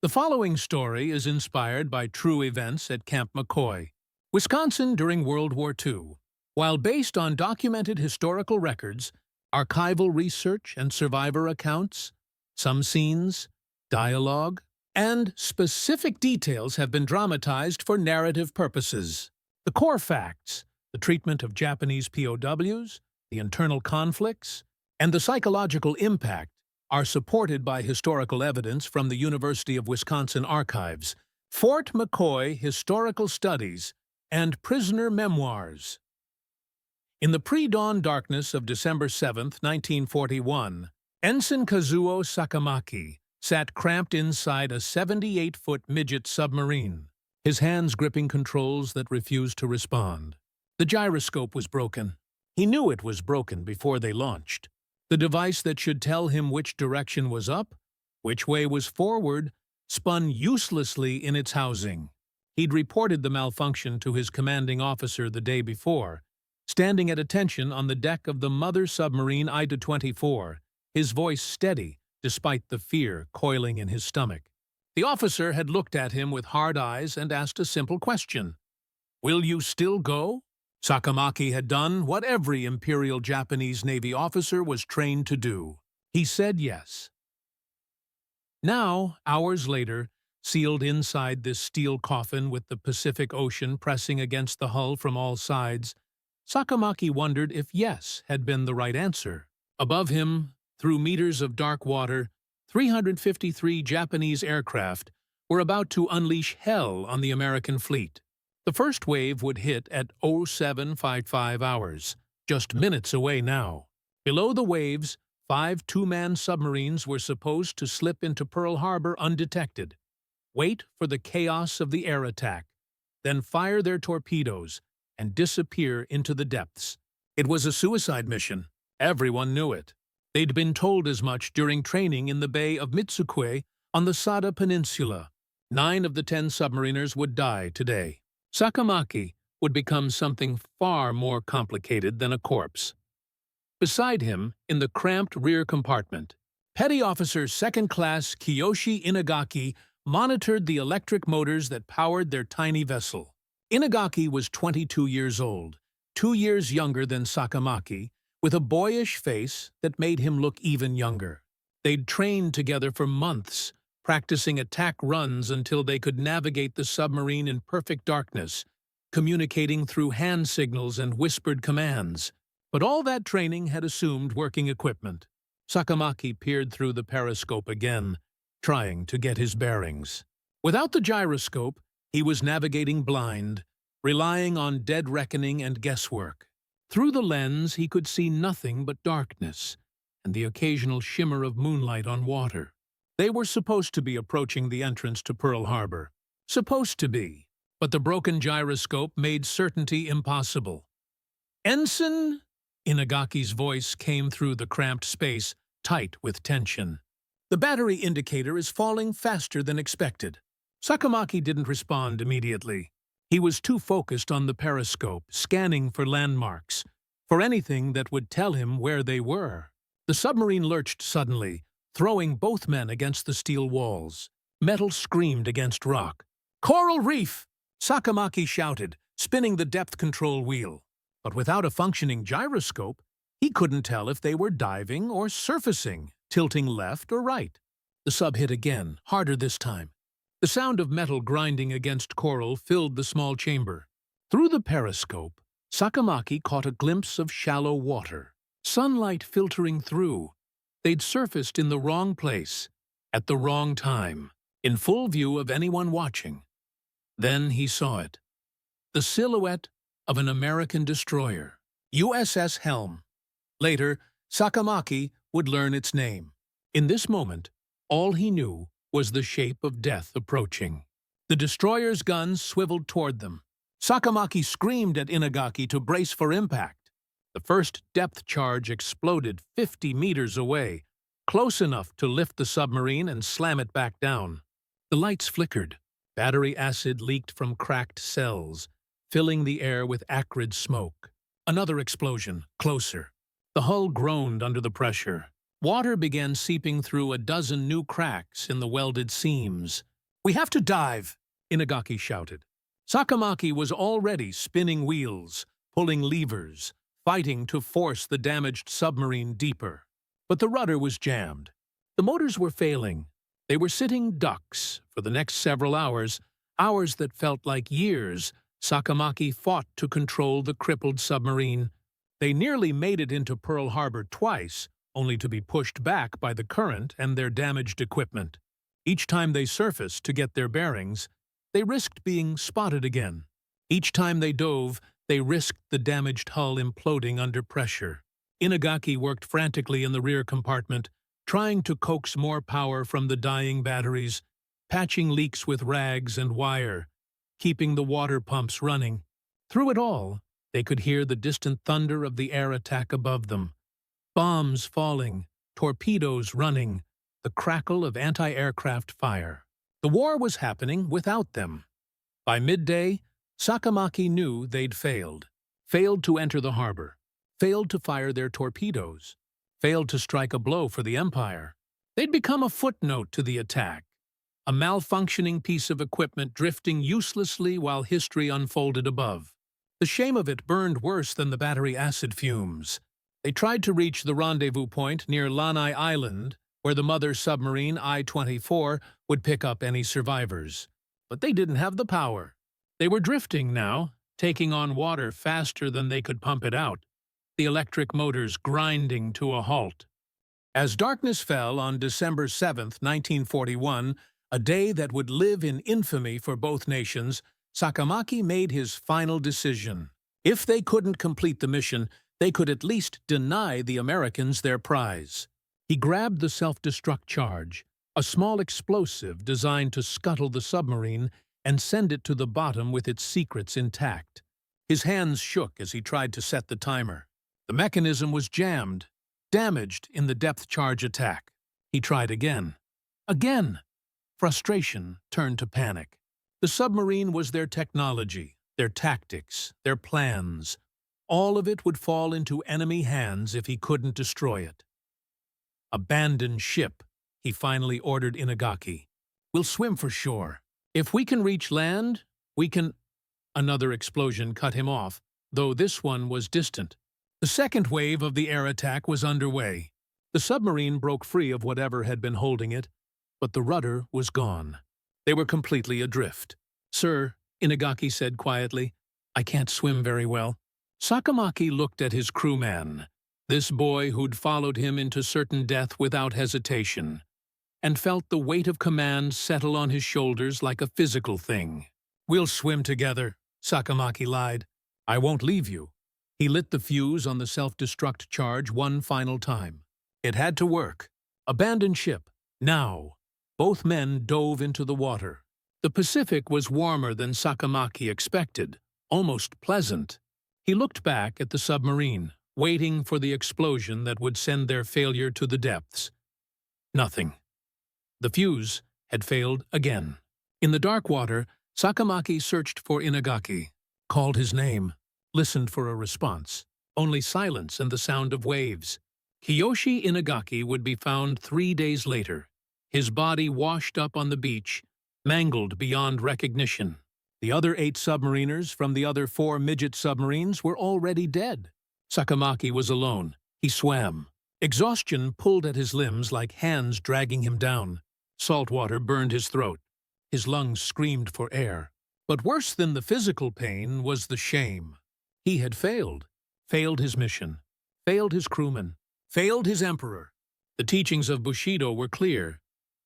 The following story is inspired by true events at Camp McCoy, Wisconsin during World War II. While based on documented historical records, archival research and survivor accounts, some scenes, dialogue, and specific details have been dramatized for narrative purposes. The core facts, the treatment of Japanese POWs, the internal conflicts, and the psychological impact are supported by historical evidence from the University of Wisconsin Archives, Fort McCoy Historical Studies, and Prisoner Memoirs. In the pre-dawn darkness of December 7, 1941, Ensign Kazuo Sakamaki sat cramped inside a 78-foot midget submarine, his hands gripping controls that refused to respond. The gyroscope was broken. He knew it was broken before they launched. The device that should tell him which direction was up, which way was forward, spun uselessly in its housing. He'd reported the malfunction to his commanding officer the day before, standing at attention on the deck of the mother submarine Ida-24, his voice steady despite the fear coiling in his stomach. The officer had looked at him with hard eyes and asked a simple question. "Will you still go?" Sakamaki had done what every Imperial Japanese Navy officer was trained to do. He said yes. Now, hours later, sealed inside this steel coffin with the Pacific Ocean pressing against the hull from all sides, Sakamaki wondered if yes had been the right answer. Above him, through meters of dark water, 353 Japanese aircraft were about to unleash hell on the American fleet. The first wave would hit at 0755 hours, just minutes away now. Below the waves, 5 two-man submarines were supposed to slip into Pearl Harbor undetected, wait for the chaos of the air attack, then fire their torpedoes and disappear into the depths. It was a suicide mission. Everyone knew it. They'd been told as much during training in the Bay of Mitsukue on the Sada Peninsula. 9 of the 10 submariners would die today. Sakamaki would become something far more complicated than a corpse. Beside him, in the cramped rear compartment, Petty Officer Second Class Kiyoshi Inagaki monitored the electric motors that powered their tiny vessel. Inagaki was 22 years old, 2 years younger than Sakamaki, with a boyish face that made him look even younger. They'd trained together for months, practicing attack runs until they could navigate the submarine in perfect darkness, communicating through hand signals and whispered commands. But all that training had assumed working equipment. Sakamaki peered through the periscope again, trying to get his bearings. Without the gyroscope, he was navigating blind, relying on dead reckoning and guesswork. Through the lens, he could see nothing but darkness and the occasional shimmer of moonlight on water. They were supposed to be approaching the entrance to Pearl Harbor. Supposed to be, but the broken gyroscope made certainty impossible. "Ensign?" Inagaki's voice came through the cramped space, tight with tension. "The battery indicator is falling faster than expected." Sakamaki didn't respond immediately. He was too focused on the periscope, scanning for landmarks, for anything that would tell him where they were. The submarine lurched suddenly, throwing both men against the steel walls. Metal screamed against rock. "Coral reef!" Sakamaki shouted, spinning the depth control wheel. But without a functioning gyroscope, he couldn't tell if they were diving or surfacing, tilting left or right. The sub hit again, harder this time. The sound of metal grinding against coral filled the small chamber. Through the periscope, Sakamaki caught a glimpse of shallow water, sunlight filtering through. They'd surfaced in the wrong place, at the wrong time, in full view of anyone watching. Then he saw it. The silhouette of an American destroyer, USS Helm. Later, Sakamaki would learn its name. In this moment, all he knew was the shape of death approaching. The destroyer's guns swiveled toward them. Sakamaki screamed at Inagaki to brace for impact. The first depth charge exploded 50 meters away, close enough to lift the submarine and slam it back down. The lights flickered. Battery acid leaked from cracked cells, filling the air with acrid smoke. Another explosion, closer. The hull groaned under the pressure. Water began seeping through a dozen new cracks in the welded seams. "We have to dive," Inagaki shouted. Sakamaki was already spinning wheels, pulling levers, fighting to force the damaged submarine deeper. But the rudder was jammed. The motors were failing. They were sitting ducks for the next several hours, hours that felt like years. Sakamaki fought to control the crippled submarine. They nearly made it into Pearl Harbor twice, only to be pushed back by the current and their damaged equipment. Each time they surfaced to get their bearings, they risked being spotted again. Each time they dove, they risked the damaged hull imploding under pressure. Inagaki worked frantically in the rear compartment, trying to coax more power from the dying batteries, patching leaks with rags and wire, keeping the water pumps running. Through it all, they could hear the distant thunder of the air attack above them. Bombs falling, torpedoes running, the crackle of anti-aircraft fire. The war was happening without them. By midday, Sakamaki knew they'd failed. Failed to enter the harbor. Failed to fire their torpedoes. Failed to strike a blow for the Empire. They'd become a footnote to the attack. A malfunctioning piece of equipment drifting uselessly while history unfolded above. The shame of it burned worse than the battery acid fumes. They tried to reach the rendezvous point near Lanai Island, where the mother submarine I-24 would pick up any survivors. But they didn't have the power. They were drifting now, taking on water faster than they could pump it out, the electric motors grinding to a halt. As darkness fell on December 7, 1941, a day that would live in infamy for both nations, Sakamaki made his final decision. If they couldn't complete the mission, they could at least deny the Americans their prize. He grabbed the self-destruct charge, a small explosive designed to scuttle the submarine and send it to the bottom with its secrets intact. His hands shook as he tried to set the timer. The mechanism was jammed, damaged in the depth charge attack. He tried again. Again! Frustration turned to panic. The submarine was their technology, their tactics, their plans. All of it would fall into enemy hands if he couldn't destroy it. "Abandon ship," he finally ordered Inagaki. "We'll swim for shore. If we can reach land, we can—" Another explosion cut him off, though this one was distant. The second wave of the air attack was underway. The submarine broke free of whatever had been holding it, but the rudder was gone. They were completely adrift. "Sir," Inagaki said quietly, "I can't swim very well." Sakamaki looked at his crewman, this boy who'd followed him into certain death without hesitation, and felt the weight of command settle on his shoulders like a physical thing. "We'll swim together," Sakamaki lied. "I won't leave you." He lit the fuse on the self-destruct charge one final time. It had to work. Abandon ship. Now. Both men dove into the water. The Pacific was warmer than Sakamaki expected, almost pleasant. He looked back at the submarine, waiting for the explosion that would send their failure to the depths. Nothing. The fuse had failed again. In the dark water, Sakamaki searched for Inagaki, called his name, listened for a response. Only silence and the sound of waves. Kiyoshi Inagaki would be found 3 days later, his body washed up on the beach, mangled beyond recognition. The other 8 submariners from the other 4 midget submarines were already dead. Sakamaki was alone. He swam. Exhaustion pulled at his limbs like hands dragging him down. Salt water burned his throat. His lungs screamed for air. But worse than the physical pain was the shame. He had failed. Failed his mission. Failed his crewmen. Failed his emperor. The teachings of Bushido were clear.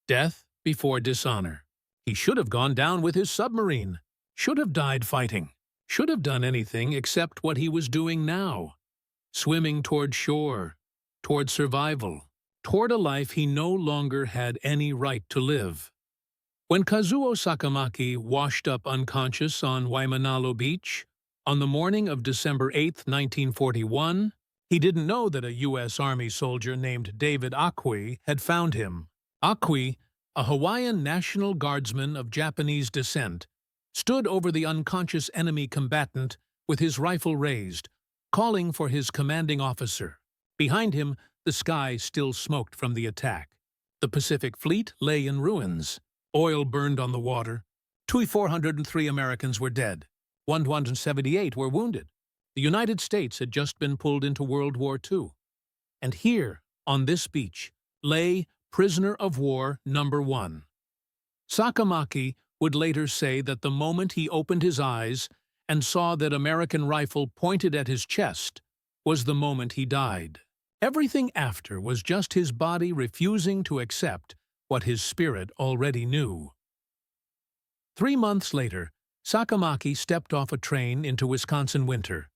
Death before dishonor. He should have gone down with his submarine. Should have died fighting. Should have done anything except what he was doing now. Swimming toward shore. Toward survival. Toward a life he no longer had any right to live. When Kazuo Sakamaki washed up unconscious on Waimanalo Beach, on the morning of December 8, 1941, he didn't know that a U.S. Army soldier named David Akui had found him. Akui, a Hawaiian National Guardsman of Japanese descent, stood over the unconscious enemy combatant with his rifle raised, calling for his commanding officer. Behind him, the sky still smoked from the attack. The Pacific Fleet lay in ruins. Oil burned on the water. 403 Americans were dead. 178 were wounded. The United States had just been pulled into World War II. And here, on this beach, lay prisoner of war number 1. Sakamaki would later say that the moment he opened his eyes and saw that American rifle pointed at his chest was the moment he died. Everything after was just his body refusing to accept what his spirit already knew. 3 months later, Sakamaki stepped off a train into Wisconsin winter,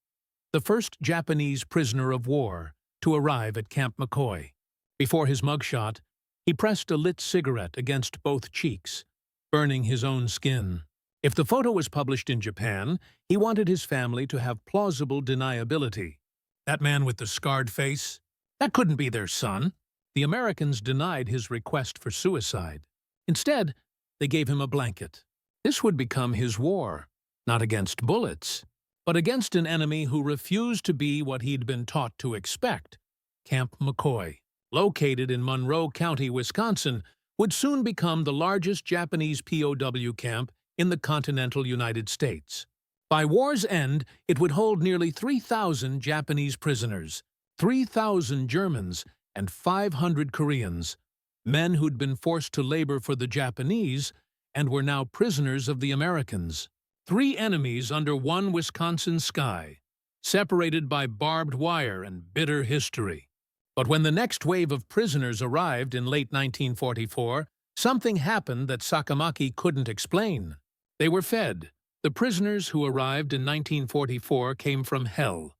the first Japanese prisoner of war to arrive at Camp McCoy. Before his mugshot, he pressed a lit cigarette against both cheeks, burning his own skin. If the photo was published in Japan, he wanted his family to have plausible deniability. That man with the scarred face? That couldn't be their son. The Americans denied his request for suicide. Instead, they gave him a blanket. This would become his war, not against bullets, but against an enemy who refused to be what he'd been taught to expect. Camp McCoy, located in Monroe County, Wisconsin, would soon become the largest Japanese POW camp in the continental United States. By war's end, it would hold nearly 3,000 Japanese prisoners, 3,000 Germans, and 500 Koreans, men who'd been forced to labor for the Japanese and were now prisoners of the Americans. 3 enemies under one Wisconsin sky, separated by barbed wire and bitter history. But when the next wave of prisoners arrived in late 1944, something happened that Sakamaki couldn't explain. They were fed. The prisoners who arrived in 1944 came from hell,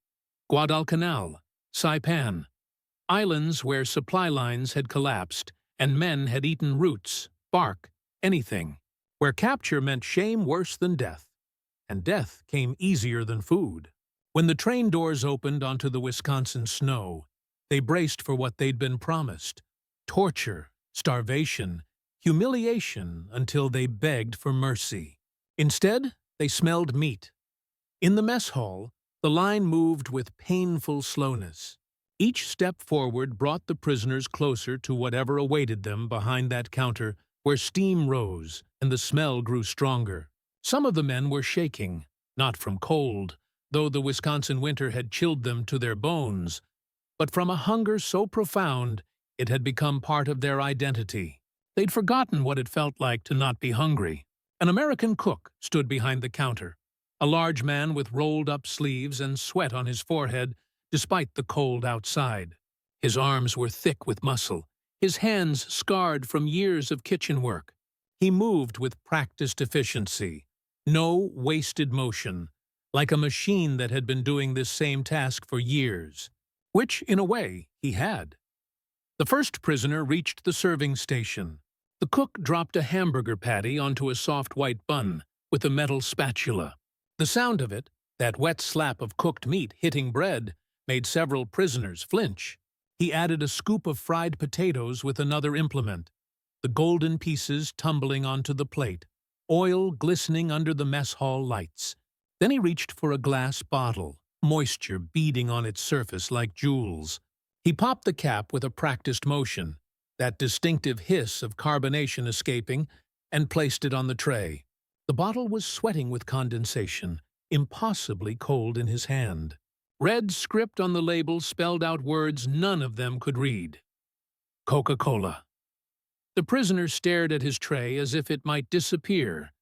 Guadalcanal, Saipan, islands where supply lines had collapsed and men had eaten roots, bark, anything, where capture meant shame worse than death, and death came easier than food. When the train doors opened onto the Wisconsin snow, they braced for what they'd been promised: torture, starvation, humiliation, until they begged for mercy. Instead, they smelled meat. In the mess hall, the line moved with painful slowness. Each step forward brought the prisoners closer to whatever awaited them behind that counter, where steam rose and the smell grew stronger. Some of the men were shaking, not from cold, though the Wisconsin winter had chilled them to their bones, but from a hunger so profound it had become part of their identity. They'd forgotten what it felt like to not be hungry. An American cook stood behind the counter, a large man with rolled-up sleeves and sweat on his forehead despite the cold outside. His arms were thick with muscle, his hands scarred from years of kitchen work. He moved with practiced efficiency, no wasted motion, like a machine that had been doing this same task for years, which, in a way, he had. The first prisoner reached the serving station. The cook dropped a hamburger patty onto a soft white bun with a metal spatula. The sound of it, that wet slap of cooked meat hitting bread, made several prisoners flinch. He added a scoop of fried potatoes with another implement, the golden pieces tumbling onto the plate, oil glistening under the mess hall lights. Then he reached for a glass bottle, moisture beading on its surface like jewels. He popped the cap with a practiced motion, that distinctive hiss of carbonation escaping, and placed it on the tray. The bottle was sweating with condensation, impossibly cold in his hand. Red script on the label spelled out words none of them could read. Coca-Cola. The prisoner stared at his tray as if it might disappear,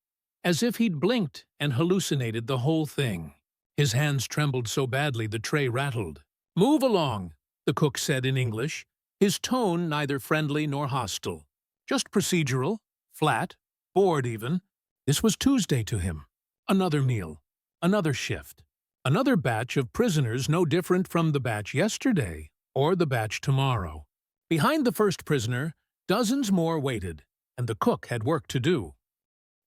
as if he'd blinked and hallucinated the whole thing. His hands trembled so badly the tray rattled. "Move along," the cook said in English, his tone neither friendly nor hostile. Just procedural, flat, bored even. This was Tuesday to him. Another meal, another shift, another batch of prisoners no different from the batch yesterday or the batch tomorrow. Behind the first prisoner, dozens more waited, and the cook had work to do.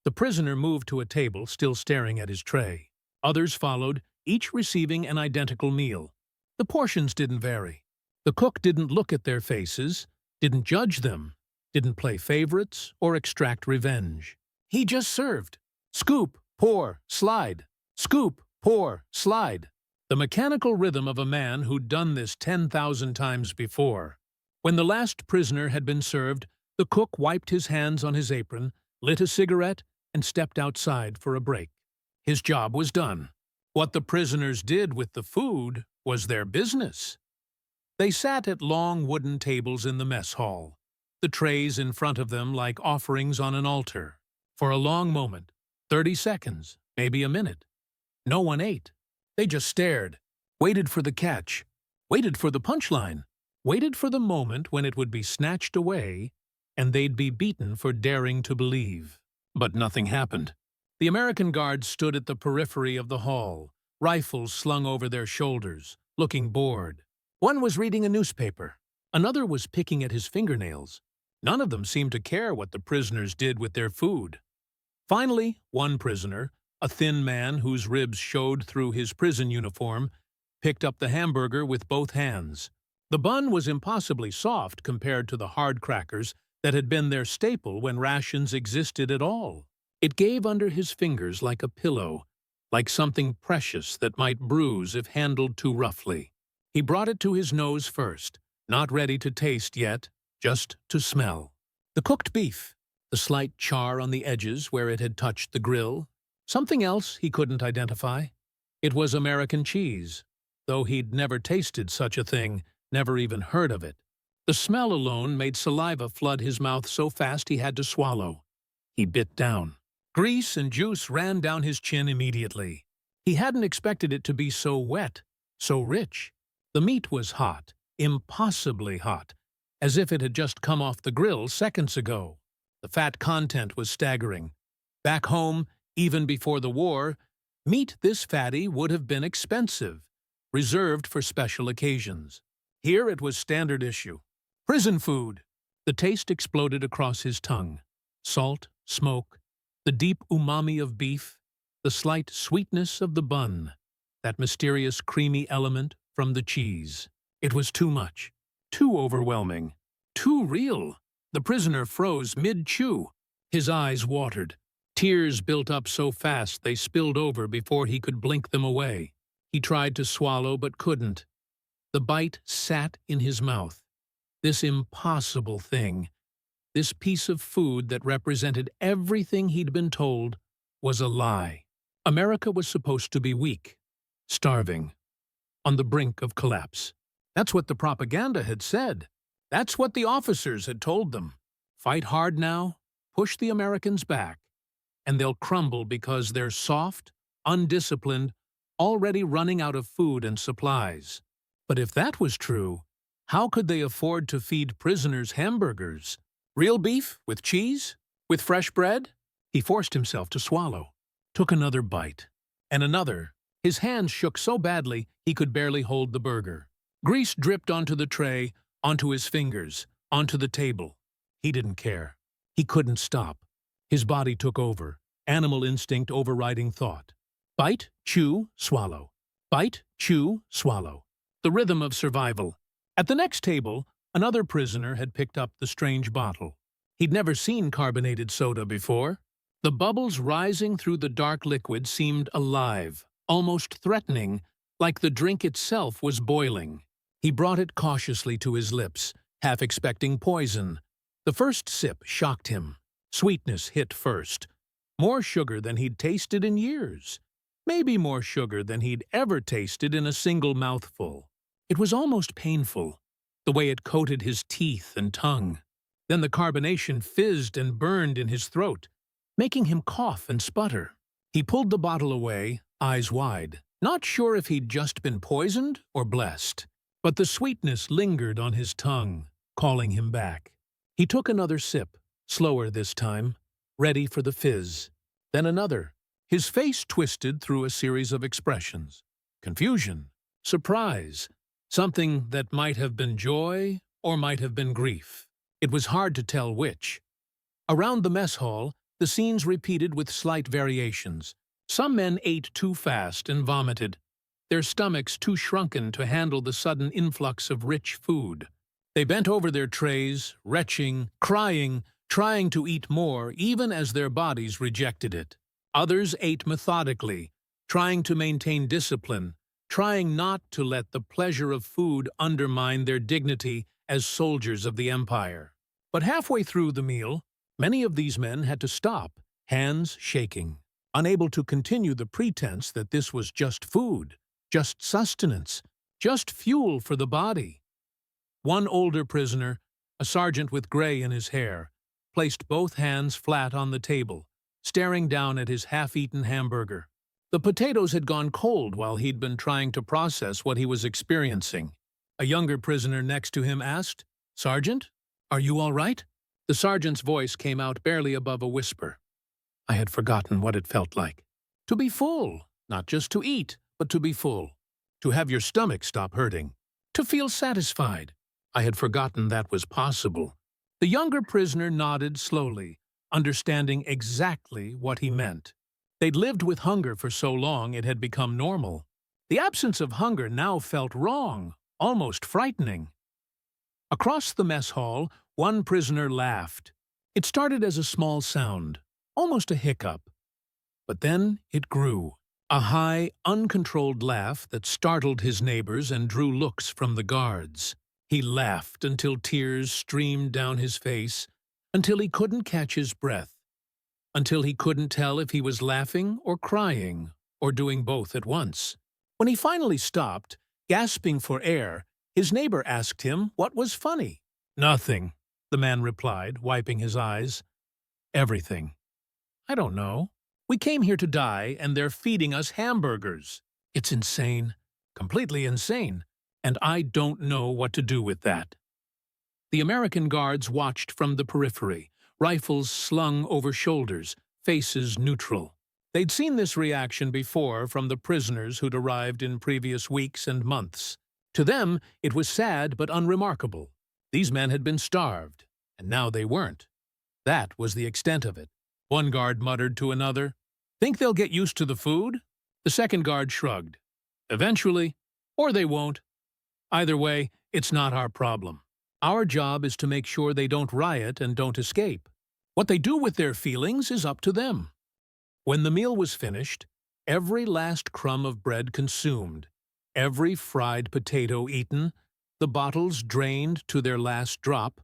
The prisoner moved to a table, still staring at his tray. Others followed, each receiving an identical meal. The portions didn't vary. The cook didn't look at their faces, didn't judge them, didn't play favorites or extract revenge. He just served. Scoop, pour, slide. Scoop, pour, slide. The mechanical rhythm of a man who'd done this 10,000 times before. When the last prisoner had been served, the cook wiped his hands on his apron, lit a cigarette, and stepped outside for a break. His job was done. What the prisoners did with the food was their business. They sat at long wooden tables in the mess hall, the trays in front of them like offerings on an altar. For a long moment, 30 seconds, maybe a minute, no one ate. They just stared, waited for the catch, waited for the punchline, waited for the moment when it would be snatched away and they'd be beaten for daring to believe. But nothing happened. The American guards stood at the periphery of the hall, rifles slung over their shoulders, looking bored. One was reading a newspaper. Another was picking at his fingernails. None of them seemed to care what the prisoners did with their food. Finally, one prisoner, a thin man whose ribs showed through his prison uniform, picked up the hamburger with both hands. The bun was impossibly soft compared to the hard crackers that had been their staple when rations existed at all. It gave under his fingers like a pillow, like something precious that might bruise if handled too roughly. He brought it to his nose first, not ready to taste yet, just to smell. The cooked beef, the slight char on the edges where it had touched the grill. Something else he couldn't identify. It was American cheese, though he'd never tasted such a thing, never even heard of it. The smell alone made saliva flood his mouth so fast he had to swallow. He bit down. Grease and juice ran down his chin immediately. He hadn't expected it to be so wet, so rich. The meat was hot, impossibly hot, as if it had just come off the grill seconds ago. The fat content was staggering. Back home, even before the war, meat this fatty would have been expensive, reserved for special occasions. Here it was standard issue. Prison food. The taste exploded across his tongue. Salt, smoke, the deep umami of beef, the slight sweetness of the bun, that mysterious creamy element from the cheese. It was too much, too overwhelming, too real. The prisoner froze mid-chew. His eyes watered. Tears built up so fast they spilled over before he could blink them away. He tried to swallow but couldn't. The bite sat in his mouth. This impossible thing, this piece of food that represented everything he'd been told, was a lie. America was supposed to be weak, starving, on the brink of collapse. That's what the propaganda had said. That's what the officers had told them. Fight hard now, push the Americans back, and they'll crumble because they're soft, undisciplined, already running out of food and supplies. But if that was true, how could they afford to feed prisoners hamburgers? Real beef with cheese? With fresh bread? He forced himself to swallow, took another bite, and another. His hands shook so badly he could barely hold the burger. Grease dripped onto the tray, onto his fingers, onto the table. He didn't care. He couldn't stop. His body took over, animal instinct overriding thought. Bite, chew, swallow. Bite, chew, swallow. The rhythm of survival. At the next table, another prisoner had picked up the strange bottle. He'd never seen carbonated soda before. The bubbles rising through the dark liquid seemed alive, almost threatening, like the drink itself was boiling. He brought it cautiously to his lips, half expecting poison. The first sip shocked him. Sweetness hit first. More sugar than he'd tasted in years. Maybe more sugar than he'd ever tasted in a single mouthful. It was almost painful, the way it coated his teeth and tongue. Then the carbonation fizzed and burned in his throat, making him cough and sputter. He pulled the bottle away, eyes wide, not sure if he'd just been poisoned or blessed. But the sweetness lingered on his tongue, calling him back. He took another sip, slower this time, ready for the fizz. Then another. His face twisted through a series of expressions. Confusion, surprise, something that might have been joy or might have been grief. It was hard to tell which. Around the mess hall, the scenes repeated with slight variations. Some men ate too fast and vomited, their stomachs too shrunken to handle the sudden influx of rich food. They bent over their trays, retching, crying, trying to eat more even as their bodies rejected it. Others ate methodically, trying to maintain discipline, trying not to let the pleasure of food undermine their dignity as soldiers of the empire. But halfway through the meal, Many of these men had to stop, hands shaking, unable to continue the pretense that this was just food, just sustenance, just fuel for the body. One older prisoner, a sergeant with gray in his hair, placed both hands flat on the table, staring down at his half-eaten hamburger. The potatoes had gone cold while he'd been trying to process what he was experiencing. A younger prisoner next to him asked, "Sergeant, are you all right?" The sergeant's voice came out barely above a whisper. I had forgotten what it felt like. To be full, not just to eat, but to be full. To have your stomach stop hurting. To feel satisfied. I had forgotten that was possible. The younger prisoner nodded slowly, understanding exactly what he meant. They'd lived with hunger for so long it had become normal. The absence of hunger now felt wrong, almost frightening. Across the mess hall, one prisoner laughed. It started as a small sound, almost a hiccup. But then it grew. A high, uncontrolled laugh that startled his neighbors and drew looks from the guards. He laughed until tears streamed down his face, until he couldn't catch his breath, until he couldn't tell if he was laughing or crying, or doing both at once. When he finally stopped, gasping for air, his neighbor asked him what was funny. "Nothing," the man replied, wiping his eyes. "Everything. I don't know. We came here to die, and they're feeding us hamburgers. It's insane, completely insane, and I don't know what to do with that." The American guards watched from the periphery, rifles slung over shoulders, faces neutral. They'd seen this reaction before from the prisoners who'd arrived in previous weeks and months. To them, it was sad but unremarkable. These men had been starved, and now they weren't. That was the extent of it. One guard muttered to another, "Think they'll get used to the food?" The second guard shrugged. "Eventually, or they won't. Either way, it's not our problem. Our job is to make sure they don't riot and don't escape. What they do with their feelings is up to them." When the meal was finished, every last crumb of bread consumed, every fried potato eaten, the bottles drained to their last drop,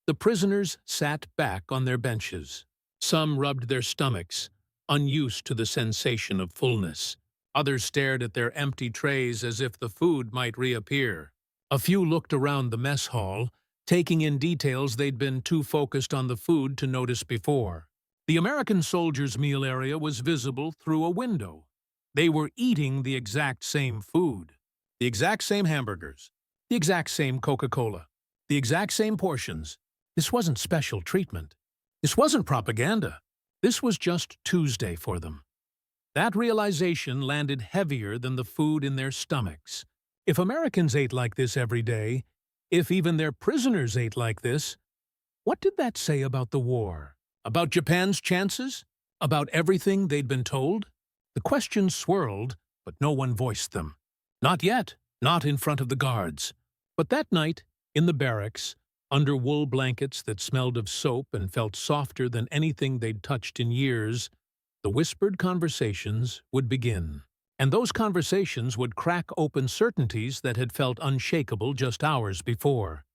the prisoners sat back on their benches. Some rubbed their stomachs, unused to the sensation of fullness. Others stared at their empty trays as if the food might reappear. A few looked around the mess hall, taking in details they'd been too focused on the food to notice before. The American soldiers' meal area was visible through a window. They were eating the exact same food, the exact same hamburgers, the exact same Coca-Cola, the exact same portions. This wasn't special treatment. This wasn't propaganda. This was just Tuesday for them. That realization landed heavier than the food in their stomachs. If Americans ate like this every day, if even their prisoners ate like this, what did that say about the war? About Japan's chances? About everything they'd been told? The questions swirled, but no one voiced them. Not yet, not in front of the guards. But that night, in the barracks, under wool blankets that smelled of soap and felt softer than anything they'd touched in years, the whispered conversations would begin. And those conversations would crack open certainties that had felt unshakable just hours before.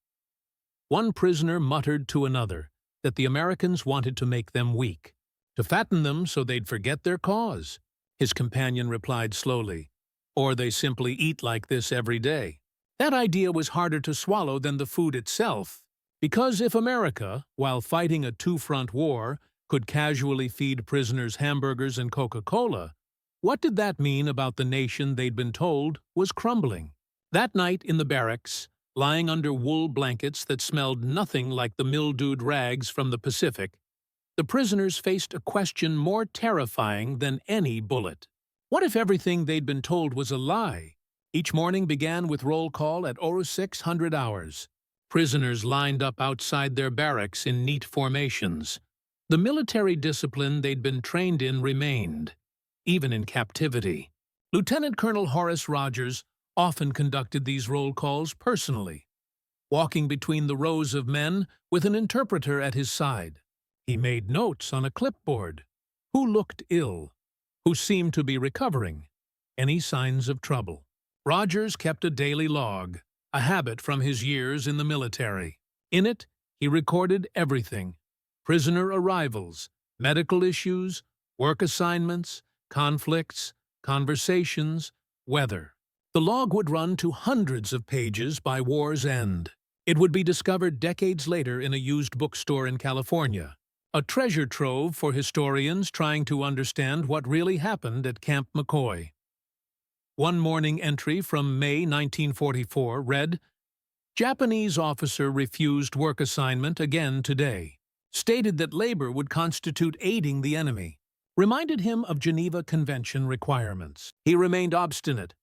One prisoner muttered to another that the Americans wanted to make them weak, to fatten them so they'd forget their cause. His companion replied slowly, "Or they simply eat like this every day." That idea was harder to swallow than the food itself, because if America, while fighting a two-front war, could casually feed prisoners hamburgers and Coca-Cola, what did that mean about the nation they'd been told was crumbling? That night in the barracks, lying under wool blankets that smelled nothing like the mildewed rags from the Pacific, the prisoners faced a question more terrifying than any bullet. What if everything they'd been told was a lie? Each morning began with roll call at 0600 hours. Prisoners lined up outside their barracks in neat formations. The military discipline they'd been trained in remained, even in captivity. Lieutenant Colonel Horace Rogers often conducted these roll calls personally, walking between the rows of men with an interpreter at his side. He made notes on a clipboard. Who looked ill? Who seemed to be recovering? Any signs of trouble? Rogers kept a daily log, a habit from his years in the military. In it, he recorded everything. prisoner arrivals, medical issues, work assignments, conflicts, conversations, weather. The log would run to hundreds of pages by war's end. It would be discovered decades later in a used bookstore in California, a treasure trove for historians trying to understand what really happened at Camp McCoy. One morning entry from May 1944 read, "Japanese officer refused work assignment again today. Stated that labor would constitute aiding the enemy. Reminded him of Geneva Convention requirements. He remained obstinate.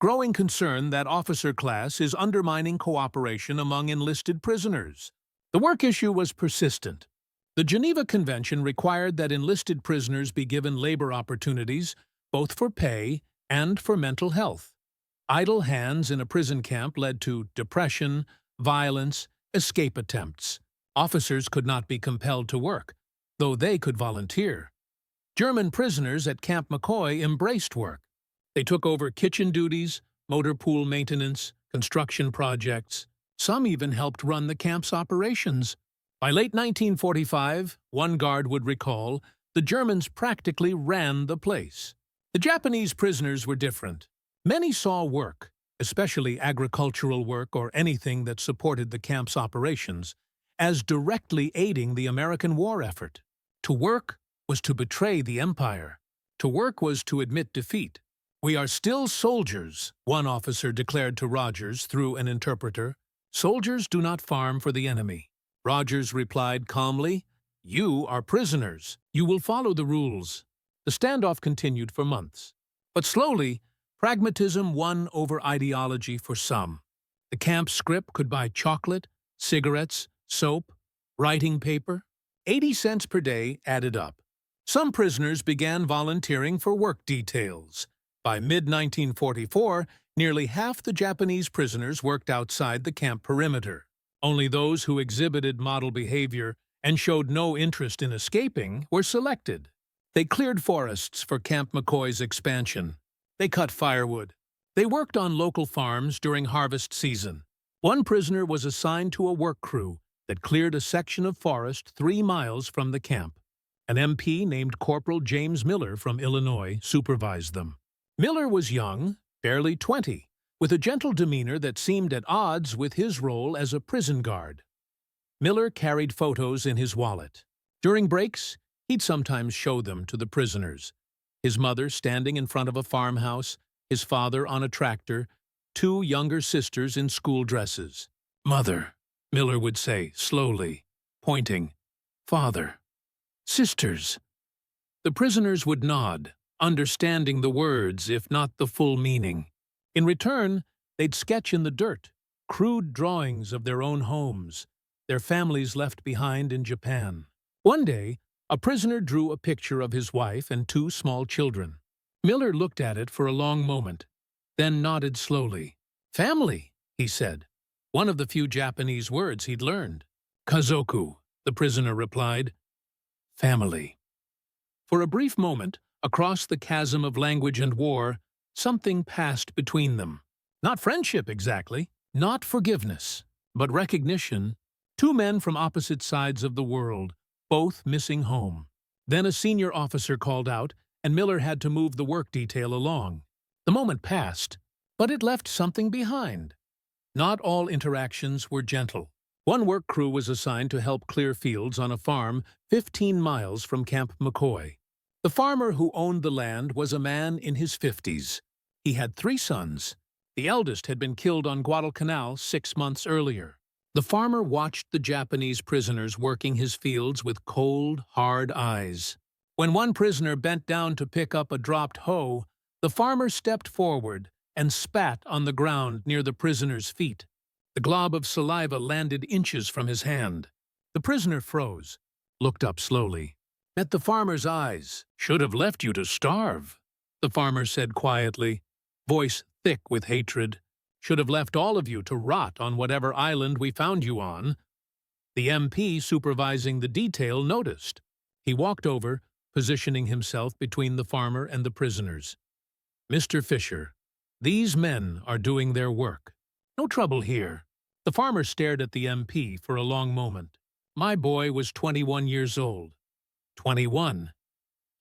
Growing concern that officer class is undermining cooperation among enlisted prisoners." The work issue was persistent. The Geneva Convention required that enlisted prisoners be given labor opportunities, both for pay and for mental health. Idle hands in a prison camp led to depression, violence, escape attempts. Officers could not be compelled to work, though they could volunteer. German prisoners at Camp McCoy embraced work. They took over kitchen duties, motor pool maintenance, construction projects. Some even helped run the camp's operations. By late 1945, one guard would recall, the Germans practically ran the place. The Japanese prisoners were different. Many saw work, especially agricultural work or anything that supported the camp's operations, as directly aiding the American war effort. To work was to betray the empire. To work was to admit defeat. "We are still soldiers," one officer declared to Rogers through an interpreter. "Soldiers do not farm for the enemy." Rogers replied calmly, "You are prisoners. You will follow the rules." The standoff continued for months. But slowly, pragmatism won over ideology for some. The camp scrip could buy chocolate, cigarettes, soap, writing paper. 80 cents per day added up. Some prisoners began volunteering for work details. By mid-1944, nearly half the Japanese prisoners worked outside the camp perimeter. Only those who exhibited model behavior and showed no interest in escaping were selected. They cleared forests for Camp McCoy's expansion. They cut firewood. They worked on local farms during harvest season. One prisoner was assigned to a work crew that cleared a section of forest 3 miles from the camp. An MP named Corporal James Miller from Illinois supervised them. Miller was young, barely 20, with a gentle demeanor that seemed at odds with his role as a prison guard. Miller carried photos in his wallet. During breaks, he'd sometimes show them to the prisoners. His mother standing in front of a farmhouse, his father on a tractor, 2 younger sisters in school dresses. "Mother," Miller would say slowly, pointing. "Father. Sisters." The prisoners would nod, understanding the words, if not the full meaning. In return, they'd sketch in the dirt, crude drawings of their own homes, their families left behind in Japan. One day, a prisoner drew a picture of his wife and 2 small children. Miller looked at it for a long moment, then nodded slowly. "Family," he said, one of the few Japanese words he'd learned. "Kazoku," the prisoner replied. Family. For a brief moment, across the chasm of language and war, something passed between them. Not friendship exactly, not forgiveness, but recognition. 2 men from opposite sides of the world, both missing home. Then a senior officer called out, and Miller had to move the work detail along. The moment passed, but it left something behind. Not all interactions were gentle. One work crew was assigned to help clear fields on a farm 15 miles from Camp McCoy. The farmer who owned the land was a man in his 50s. He had 3 sons. The eldest had been killed on Guadalcanal 6 months earlier. The farmer watched the Japanese prisoners working his fields with cold, hard eyes. When one prisoner bent down to pick up a dropped hoe, the farmer stepped forward and spat on the ground near the prisoner's feet. The glob of saliva landed inches from his hand. The prisoner froze, looked up slowly, met the farmer's eyes. "Should have left you to starve," the farmer said quietly, voice thick with hatred. "Should have left all of you to rot on whatever island we found you on." The MP supervising the detail noticed. He walked over, positioning himself between the farmer and the prisoners. "Mr. Fisher, these men are doing their work. No trouble here." The farmer stared at the MP for a long moment. My boy was 21 years old. 21.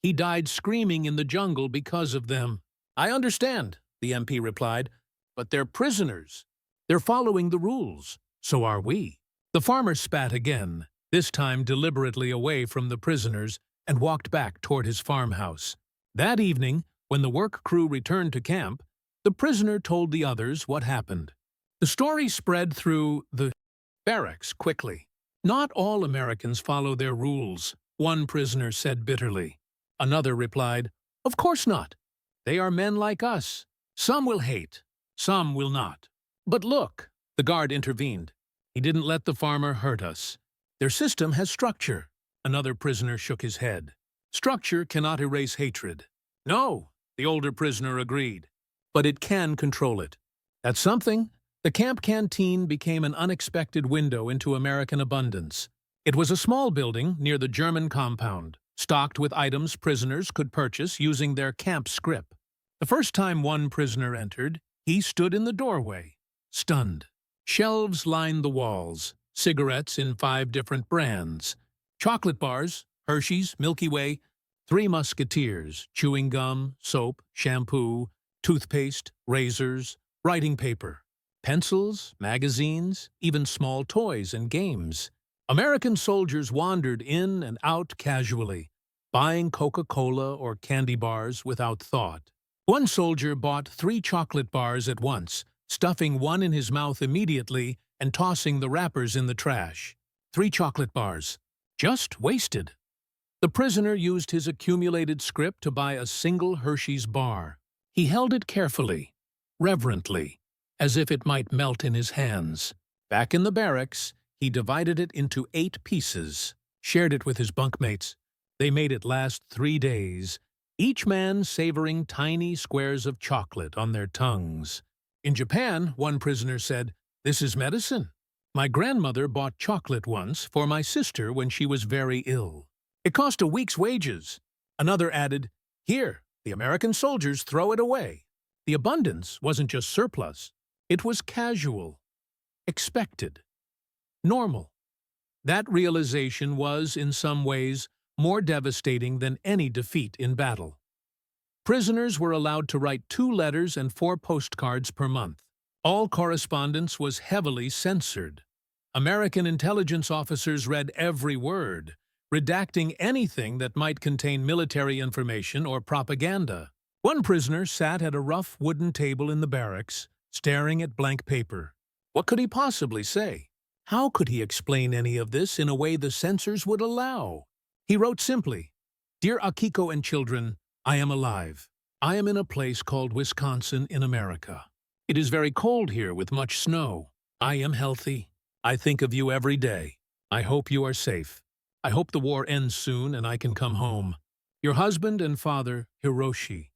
He died screaming in the jungle because of them. I understand, the MP replied, but they're prisoners. They're following the rules. So are we. The farmer spat again, this time deliberately away from the prisoners, and walked back toward his farmhouse. That evening, when the work crew returned to camp, the prisoner told the others what happened. The story spread through the barracks quickly. Not all Americans follow their rules, one prisoner said bitterly. Another replied, Of course not. They are men like us. Some will hate, some will not. But look, the guard intervened. He didn't let the farmer hurt us. Their system has structure. Another prisoner shook his head. Structure cannot erase hatred. No, the older prisoner agreed. But it can control it. That's something. The camp canteen became an unexpected window into American abundance. It was a small building near the German compound, stocked with items prisoners could purchase using their camp scrip. The first time one prisoner entered, he stood in the doorway, stunned. Shelves lined the walls, cigarettes in 5 different brands, chocolate bars, Hershey's, Milky Way, 3 Musketeers, chewing gum, soap, shampoo, toothpaste, razors, writing paper, pencils, magazines, even small toys and games. American soldiers wandered in and out casually, buying Coca-Cola or candy bars without thought. One soldier bought 3 chocolate bars at once, stuffing one in his mouth immediately and tossing the wrappers in the trash. 3 chocolate bars. Just wasted. The prisoner used his accumulated scrip to buy a single Hershey's bar. He held it carefully, reverently, as if it might melt in his hands. Back in the barracks, he divided it into 8 pieces, shared it with his bunkmates. They made it last 3 days, each man savoring tiny squares of chocolate on their tongues. In Japan, one prisoner said, This is medicine. My grandmother bought chocolate once for my sister when she was very ill. It cost a week's wages. Another added, Here, the American soldiers throw it away. The abundance wasn't just surplus. It was casual, expected, normal. That realization was, in some ways, more devastating than any defeat in battle. Prisoners were allowed to write 2 letters and 4 postcards per month. All correspondence was heavily censored. American intelligence officers read every word, redacting anything that might contain military information or propaganda. One prisoner sat at a rough wooden table in the barracks, staring at blank paper. What could he possibly say? How could he explain any of this in a way the censors would allow? He wrote simply, Dear Akiko and children, I am alive. I am in a place called Wisconsin in America. It is very cold here with much snow. I am healthy. I think of you every day. I hope you are safe. I hope the war ends soon and I can come home. Your husband and father, Hiroshi.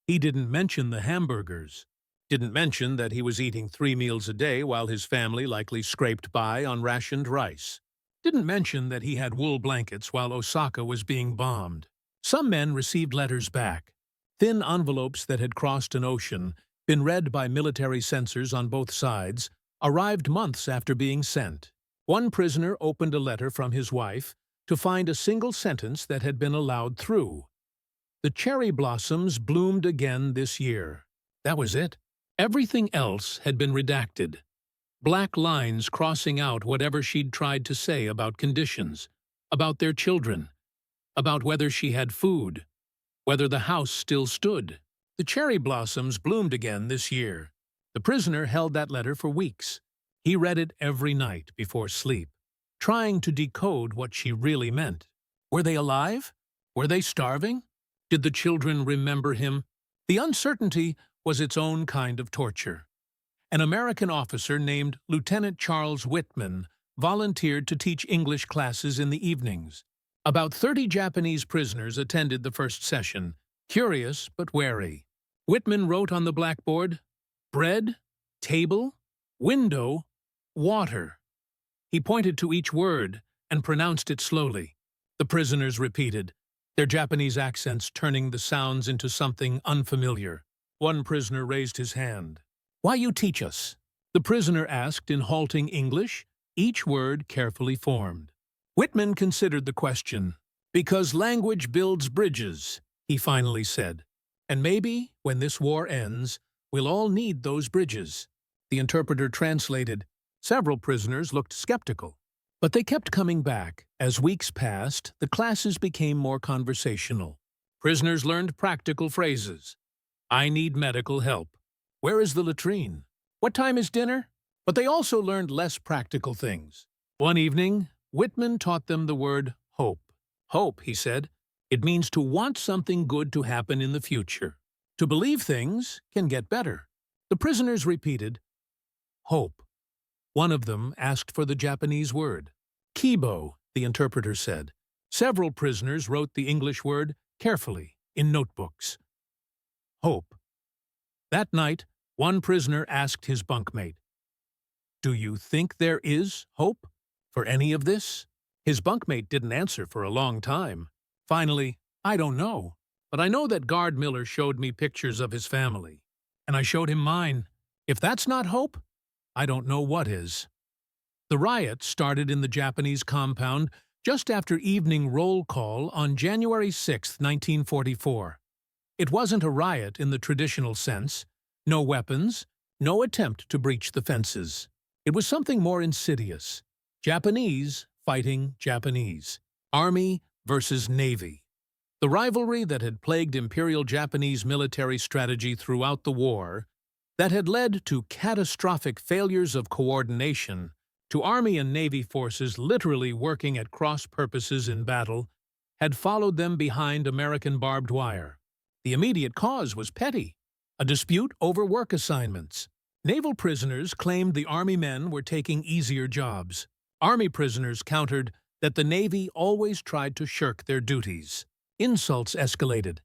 He didn't mention the hamburgers. Didn't mention that he was eating 3 meals a day while his family likely scraped by on rationed rice. Didn't mention that he had wool blankets while Osaka was being bombed. Some men received letters back. Thin envelopes that had crossed an ocean, been read by military censors on both sides, arrived months after being sent. One prisoner opened a letter from his wife to find a single sentence that had been allowed through. The cherry blossoms bloomed again this year. That was it. Everything else had been redacted. Black lines crossing out whatever she'd tried to say about conditions, about their children, about whether she had food, whether the house still stood. The cherry blossoms bloomed again this year. The prisoner held that letter for weeks. He read it every night before sleep, trying to decode what she really meant. Were they alive? Were they starving? Did the children remember him? The uncertainty was its own kind of torture. An American officer named Lieutenant Charles Whitman volunteered to teach English classes in the evenings. About 30 Japanese prisoners attended the first session, curious but wary. Whitman wrote on the blackboard, bread, table, window, water. He pointed to each word and pronounced it slowly. The prisoners repeated, their Japanese accents turning the sounds into something unfamiliar. One prisoner raised his hand. Why you teach us? The prisoner asked in halting English, each word carefully formed. Whitman considered the question. "Because language builds bridges," he finally said. "And maybe, when this war ends, we'll all need those bridges." The interpreter translated. Several prisoners looked skeptical, but they kept coming back. As weeks passed, the classes became more conversational. Prisoners learned practical phrases. "I need medical help." "Where is the latrine?" "What time is dinner?" But they also learned less practical things. One evening, Whitman taught them the word hope. "Hope," he said, "it means to want something good to happen in the future. To believe things can get better." The prisoners repeated, "Hope." One of them asked for the Japanese word. "Kibo," the interpreter said. Several prisoners wrote the English word carefully in notebooks. Hope. That night, one prisoner asked his bunkmate, "Do you think there is hope for any of this?" His bunkmate didn't answer for a long time. Finally, "I don't know, but I know that Guard Miller showed me pictures of his family, and I showed him mine. If that's not hope, I don't know what is." The riot started in the Japanese compound just after evening roll call on January 6, 1944. It wasn't a riot in the traditional sense. No weapons, no attempt to breach the fences. It was something more insidious. Japanese fighting Japanese. Army versus Navy. The rivalry that had plagued Imperial Japanese military strategy throughout the war, that had led to catastrophic failures of coordination, to Army and Navy forces literally working at cross purposes in battle, had followed them behind American barbed wire. The immediate cause was petty, a dispute over work assignments. Naval prisoners claimed the Army men were taking easier jobs. Army prisoners countered that the Navy always tried to shirk their duties. Insults escalated,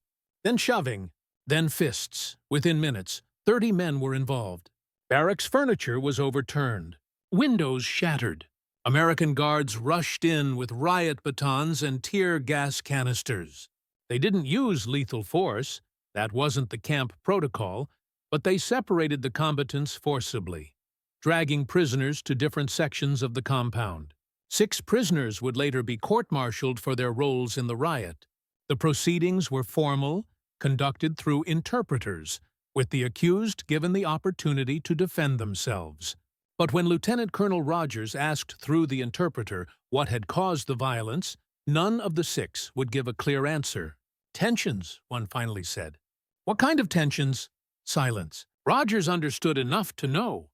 then shoving, then fists. Within minutes, 30 men were involved. Barracks furniture was overturned. Windows shattered. American guards rushed in with riot batons and tear gas canisters. They didn't use lethal force, that wasn't the camp protocol, but they separated the combatants forcibly, dragging prisoners to different sections of the compound. 6 prisoners would later be court-martialed for their roles in the riot. The proceedings were formal, conducted through interpreters, with the accused given the opportunity to defend themselves. But when Lieutenant Colonel Rogers asked through the interpreter what had caused the violence, none of the 6 would give a clear answer. "Tensions," one finally said. "What kind of tensions?" Silence. Rogers understood enough to know.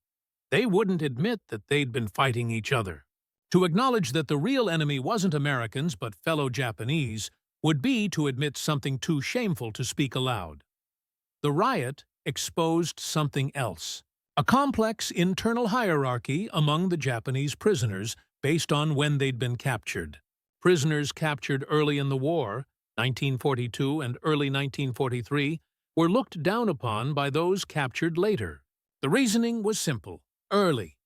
They wouldn't admit that they'd been fighting each other. To acknowledge that the real enemy wasn't Americans but fellow Japanese would be to admit something too shameful to speak aloud. The riot exposed something else. A complex internal hierarchy among the Japanese prisoners based on when they'd been captured. Prisoners captured early in the war, 1942 and early 1943, were looked down upon by those captured later. The reasoning was simple. Early.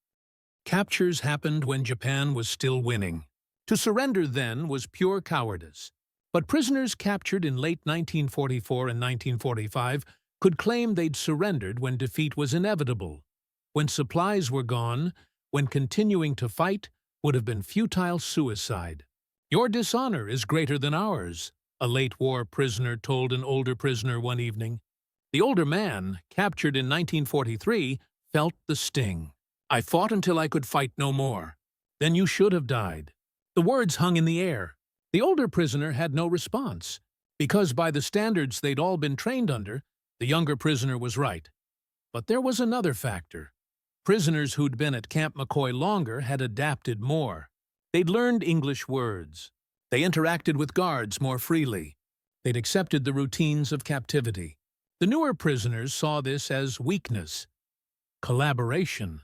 Captures happened when Japan was still winning. To surrender then was pure cowardice. But prisoners captured in late 1944 and 1945 could claim they'd surrendered when defeat was inevitable, when supplies were gone, when continuing to fight would have been futile suicide. "Your dishonor is greater than ours," a late war prisoner told an older prisoner one evening. The older man, captured in 1943, felt the sting. "I fought until I could fight no more." "Then you should have died." The words hung in the air. The older prisoner had no response, because by the standards they'd all been trained under, the younger prisoner was right. But there was another factor. Prisoners who'd been at Camp McCoy longer had adapted more. They'd learned English words. They interacted with guards more freely. They'd accepted the routines of captivity. The newer prisoners saw this as weakness. Collaboration.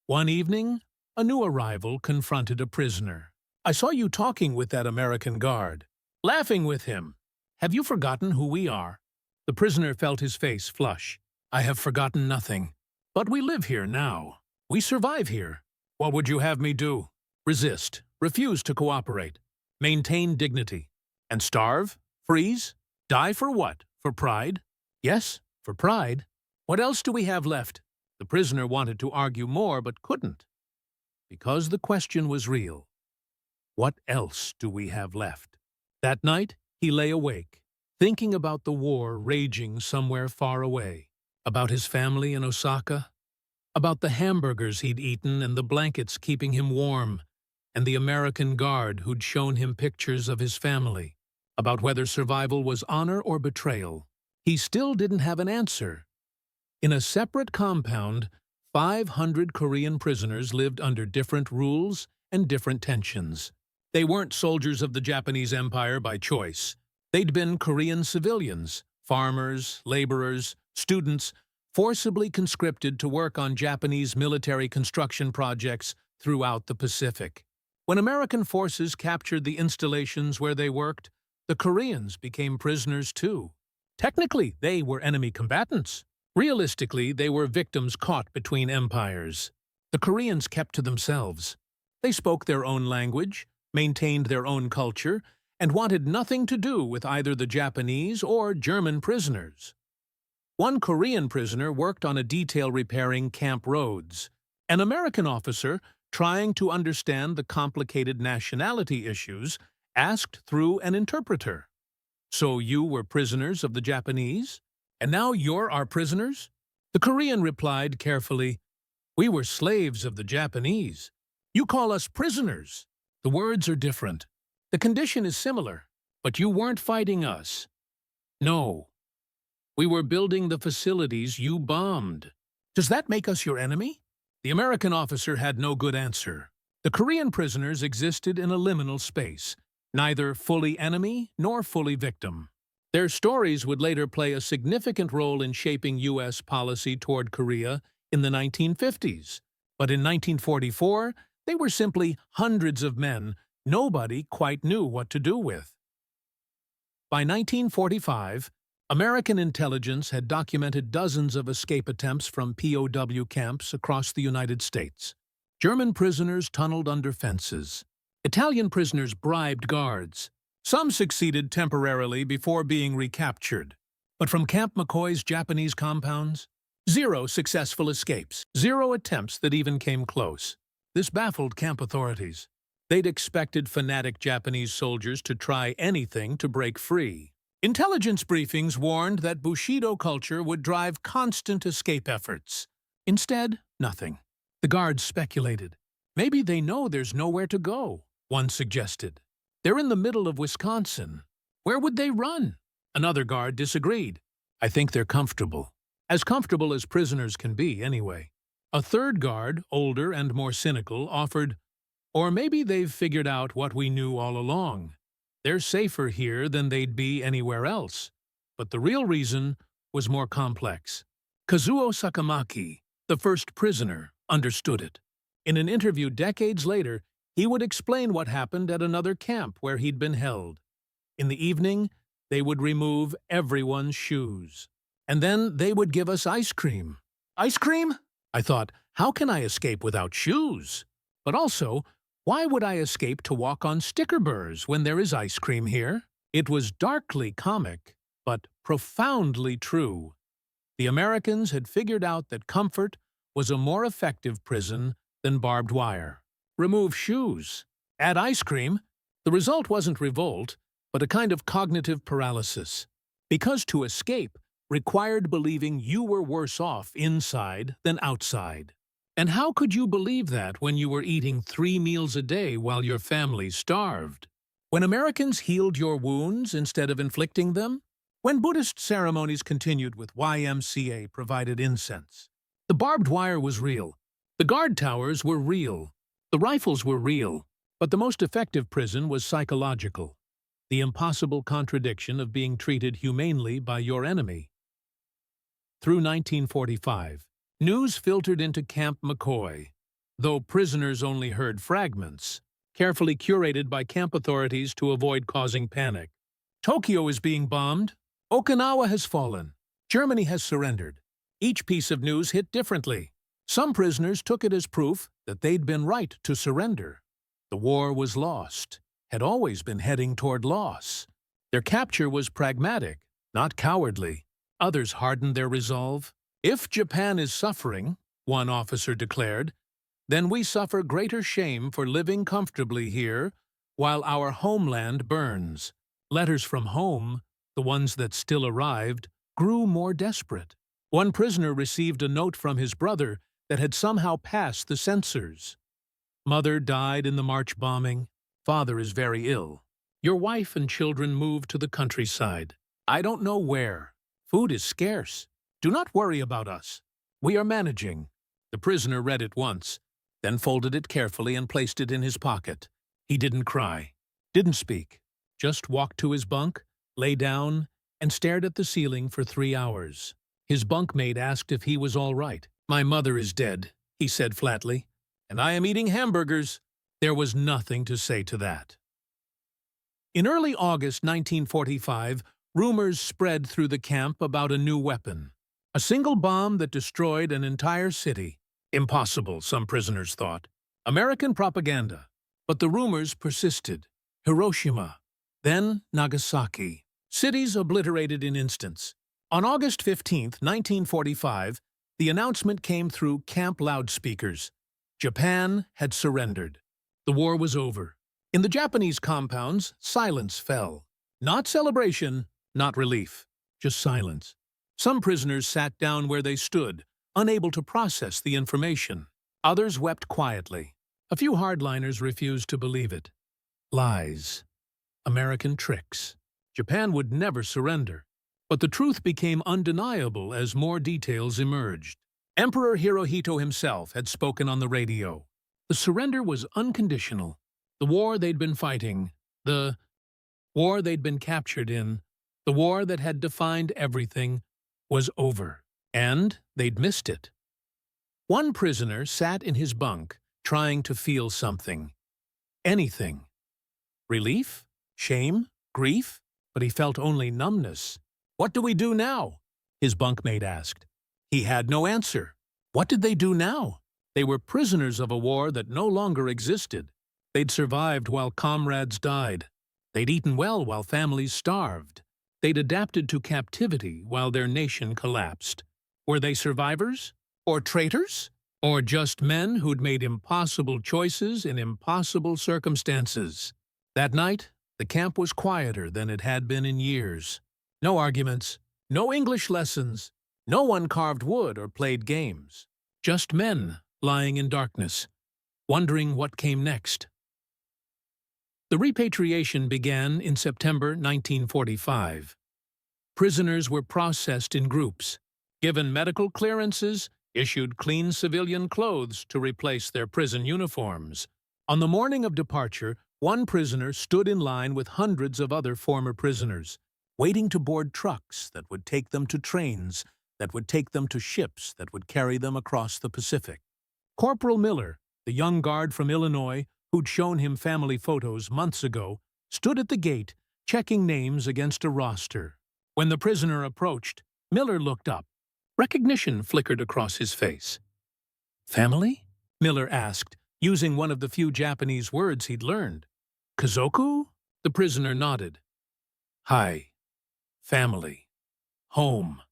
One evening, a new arrival confronted a prisoner. "I saw you talking with that American guard, laughing with him. Have you forgotten who we are?" The prisoner felt his face flush. "I have forgotten nothing. But we live here now. We survive here. What would you have me do? Resist, refuse to cooperate, maintain dignity, and starve, freeze, die for what? For pride?" "Yes, for pride. What else do we have left?" The prisoner wanted to argue more but couldn't, because the question was real. What else do we have left? That night, he lay awake, thinking about the war raging somewhere far away, about his family in Osaka, about the hamburgers he'd eaten and the blankets keeping him warm, and the American guard who'd shown him pictures of his family, about whether survival was honor or betrayal. He still didn't have an answer. In a separate compound, 500 Korean prisoners lived under different rules and different tensions. They weren't soldiers of the Japanese Empire by choice. They'd been Korean civilians, farmers, laborers, students, forcibly conscripted to work on Japanese military construction projects throughout the Pacific. When American forces captured the installations where they worked, the Koreans became prisoners too. Technically, they were enemy combatants. Realistically, they were victims caught between empires. The Koreans kept to themselves. They spoke their own language, maintained their own culture, and wanted nothing to do with either the Japanese or German prisoners. One Korean prisoner worked on a detail repairing camp roads. An American officer, trying to understand the complicated nationality issues, asked through an interpreter. "So you were prisoners of the Japanese? And now you're our prisoners?" The Korean replied carefully, "We were slaves of the Japanese. You call us prisoners. The words are different. The condition is similar, but you weren't fighting us." "No. We were building the facilities you bombed." "Does that make us your enemy?" The American officer had no good answer. The Korean prisoners existed in a liminal space, neither fully enemy nor fully victim. Their stories would later play a significant role in shaping U.S. policy toward Korea in the 1950s. But in 1944, they were simply hundreds of men nobody quite knew what to do with. By 1945, American intelligence had documented dozens of escape attempts from POW camps across the United States. German prisoners tunneled under fences. Italian prisoners bribed guards. Some succeeded temporarily before being recaptured. But from Camp McCoy's Japanese compounds, 0 successful escapes, 0 attempts that even came close. This baffled camp authorities. They'd expected fanatic Japanese soldiers to try anything to break free. Intelligence briefings warned that Bushido culture would drive constant escape efforts. Instead, nothing. The guards speculated. "Maybe they know there's nowhere to go," one suggested. "They're in the middle of Wisconsin. Where would they run?" Another guard disagreed. "I think they're comfortable. As comfortable as prisoners can be, anyway." A third guard, older and more cynical, offered, "Or maybe they've figured out what we knew all along. They're safer here than they'd be anywhere else." But the real reason was more complex. Kazuo Sakamaki, the first prisoner, understood it. In an interview decades later, he would explain what happened at another camp where he'd been held. In the evening, they would remove everyone's shoes. And then they would give us ice cream. Ice cream? I thought, how can I escape without shoes? But also, why would I escape to walk on sticker burrs when there is ice cream here? It was darkly comic, but profoundly true. The Americans had figured out that comfort was a more effective prison than barbed wire. Remove shoes. Add ice cream. The result wasn't revolt, but a kind of cognitive paralysis. Because to escape required believing you were worse off inside than outside. And how could you believe that when you were eating 3 meals a day while your family starved? When Americans healed your wounds instead of inflicting them? When Buddhist ceremonies continued with YMCA-provided incense? The barbed wire was real. The guard towers were real. The rifles were real. But the most effective prison was psychological. The impossible contradiction of being treated humanely by your enemy. Through 1945, news filtered into Camp McCoy, though prisoners only heard fragments, carefully curated by camp authorities to avoid causing panic. Tokyo is being bombed. Okinawa has fallen. Germany has surrendered. Each piece of news hit differently. Some prisoners took it as proof that they'd been right to surrender. The war was lost, had always been heading toward loss. Their capture was pragmatic, not cowardly. Others hardened their resolve. "If Japan is suffering," one officer declared, "then we suffer greater shame for living comfortably here while our homeland burns. Letters from home, the ones that still arrived, grew more desperate. One prisoner received a note from his brother that had somehow passed the censors. Mother died in the March bombing. Father is very ill. Your wife and children moved to the countryside. I don't know where. Food is scarce. Do not worry about us. We are managing. The prisoner read it once, then folded it carefully and placed it in his pocket. He didn't cry, didn't speak, just walked to his bunk, lay down, and stared at the ceiling for 3 hours. His bunkmate asked if he was all right. My mother is dead, he said flatly, and I am eating hamburgers. There was nothing to say to that. In early August 1945, rumors spread through the camp about a new weapon. A single bomb that destroyed an entire city. Impossible, some prisoners thought. American propaganda. But the rumors persisted. Hiroshima, then Nagasaki. Cities obliterated in instants. On August 15, 1945, the announcement came through camp loudspeakers. Japan had surrendered. The war was over. In the Japanese compounds, silence fell. Not celebration, not relief, just silence. Some prisoners sat down where they stood, unable to process the information. Others wept quietly. A few hardliners refused to believe it. Lies. American tricks. Japan would never surrender. But the truth became undeniable as more details emerged. Emperor Hirohito himself had spoken on the radio. The surrender was unconditional. The war they'd been fighting, the war they'd been captured in, the war that had defined everything, was over. And they'd missed it. One prisoner sat in his bunk, trying to feel something. Anything. Relief? Shame? Grief? But he felt only numbness. What do we do now? His bunkmate asked. He had no answer. What did they do now? They were prisoners of a war that no longer existed. They'd survived while comrades died. They'd eaten well while families starved. They'd adapted to captivity while their nation collapsed. Were they survivors? Or traitors? Or just men who'd made impossible choices in impossible circumstances? That night, the camp was quieter than it had been in years. No arguments, no English lessons, no one carved wood or played games. Just men lying in darkness, wondering what came next. The repatriation began in September 1945. Prisoners were processed in groups, given medical clearances, issued clean civilian clothes to replace their prison uniforms. On the morning of departure, one prisoner stood in line with hundreds of other former prisoners, waiting to board trucks that would take them to trains, that would take them to ships that would carry them across the Pacific. Corporal Miller, the young guard from Illinois, who'd shown him family photos months ago, stood at the gate, checking names against a roster. When the prisoner approached, Miller looked up. Recognition flickered across his face. Family? Miller asked, using one of the few Japanese words he'd learned. Kazoku? The prisoner nodded. Hi. Family. Home.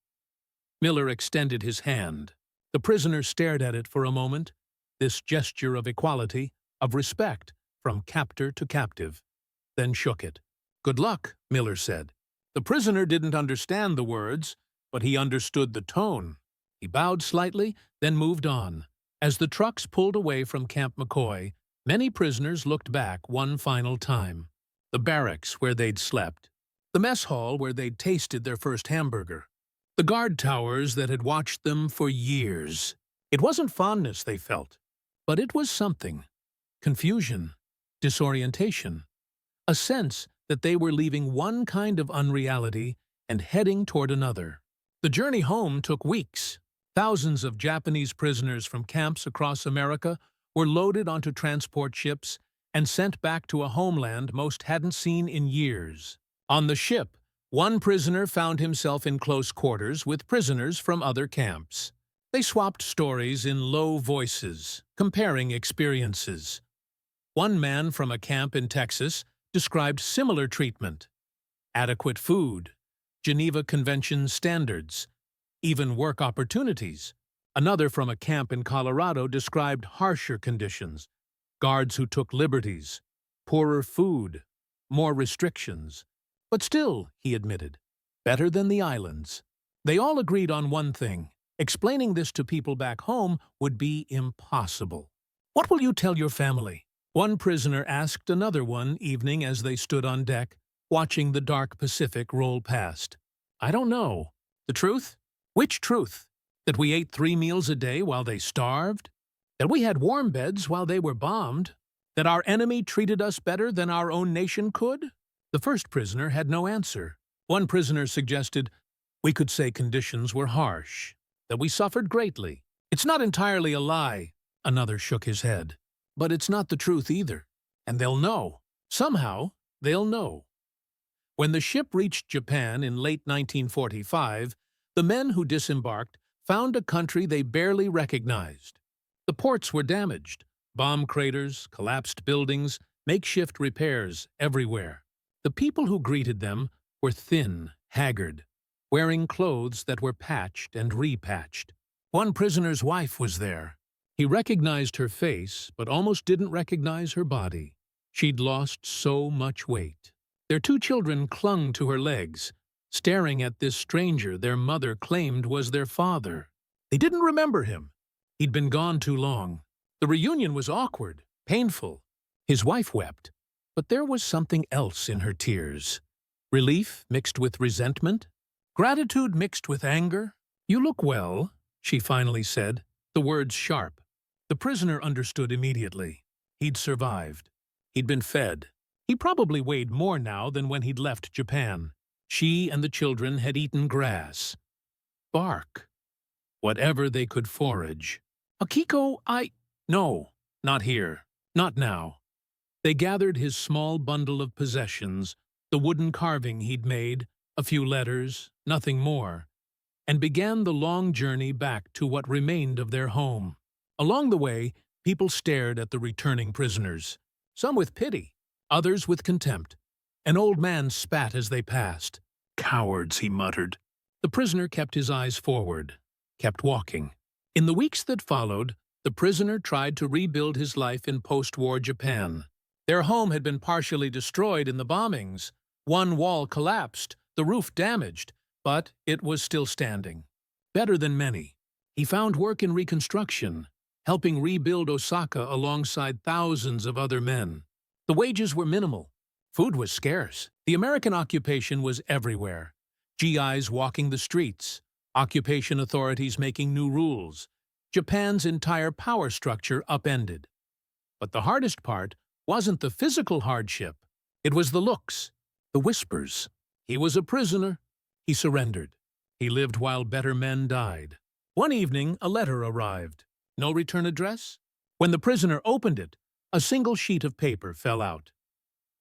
Miller extended his hand. The prisoner stared at it for a moment, this gesture of equality, of respect, from captor to captive, then shook it. Good luck, Miller said. The prisoner didn't understand the words, but he understood the tone. He bowed slightly, then moved on. As the trucks pulled away from Camp McCoy, many prisoners looked back one final time. The barracks where they'd slept. The mess hall where they'd tasted their first hamburger. The guard towers that had watched them for years. It wasn't fondness they felt, but it was something. Confusion. Disorientation. A sense that they were leaving one kind of unreality and heading toward another. The journey home took weeks. Thousands of Japanese prisoners from camps across America were loaded onto transport ships and sent back to a homeland most hadn't seen in years. On the ship, one prisoner found himself in close quarters with prisoners from other camps. They swapped stories in low voices, comparing experiences. One man from a camp in Texas described similar treatment, adequate food, Geneva Convention standards, even work opportunities. Another from a camp in Colorado described harsher conditions, guards who took liberties, poorer food, more restrictions. But still, he admitted, better than the islands. They all agreed on one thing. Explaining this to people back home would be impossible. "What will you tell your family?" one prisoner asked another one evening as they stood on deck, watching the dark Pacific roll past. "I don't know." "The truth?" "Which truth? That we ate 3 meals a day while they starved? That we had warm beds while they were bombed? That our enemy treated us better than our own nation could?" The first prisoner had no answer. One prisoner suggested, "We could say conditions were harsh, that we suffered greatly." "It's not entirely a lie," another shook his head. "But it's not the truth either. And they'll know. Somehow, they'll know." When the ship reached Japan in late 1945, the men who disembarked found a country they barely recognized. The ports were damaged. Bomb craters, collapsed buildings, makeshift repairs everywhere. The people who greeted them were thin, haggard, wearing clothes that were patched and repatched. One prisoner's wife was there. He recognized her face, but almost didn't recognize her body. She'd lost so much weight. Their 2 children clung to her legs, staring at this stranger their mother claimed was their father. They didn't remember him. He'd been gone too long. The reunion was awkward, painful. His wife wept, but there was something else in her tears. Relief mixed with resentment, gratitude mixed with anger. "You look well," she finally said, the words sharp. The prisoner understood immediately. He'd survived. He'd been fed. He probably weighed more now than when he'd left Japan. She and the children had eaten grass, bark, whatever they could forage. "Akiko, No, not here. Not now." They gathered his small bundle of possessions, the wooden carving he'd made, a few letters, nothing more, and began the long journey back to what remained of their home. Along the way, people stared at the returning prisoners, some with pity, others with contempt. An old man spat as they passed. "Cowards," he muttered. The prisoner kept his eyes forward, kept walking. In the weeks that followed, the prisoner tried to rebuild his life in post-war Japan. Their home had been partially destroyed in the bombings. One wall collapsed, the roof damaged, but it was still standing. Better than many. He found work in reconstruction, helping rebuild Osaka alongside thousands of other men. The wages were minimal. Food was scarce. The American occupation was everywhere. GIs walking the streets, occupation authorities making new rules, Japan's entire power structure upended. But the hardest part wasn't the physical hardship. It was the looks, the whispers. He was a prisoner. He surrendered. He lived while better men died. One evening, a letter arrived. No return address? When the prisoner opened it, a single sheet of paper fell out.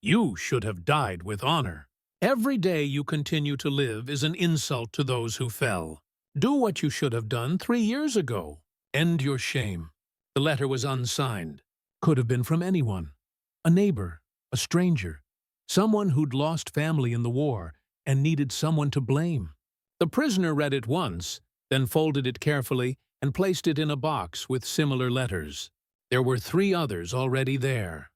"You should have died with honor. Every day you continue to live is an insult to those who fell. Do what you should have done 3 years ago. End your shame." The letter was unsigned. Could have been from anyone. A neighbor, a stranger, someone who'd lost family in the war and needed someone to blame. The prisoner read it once, then folded it carefully and placed it in a box with similar letters. There were 3 others already there.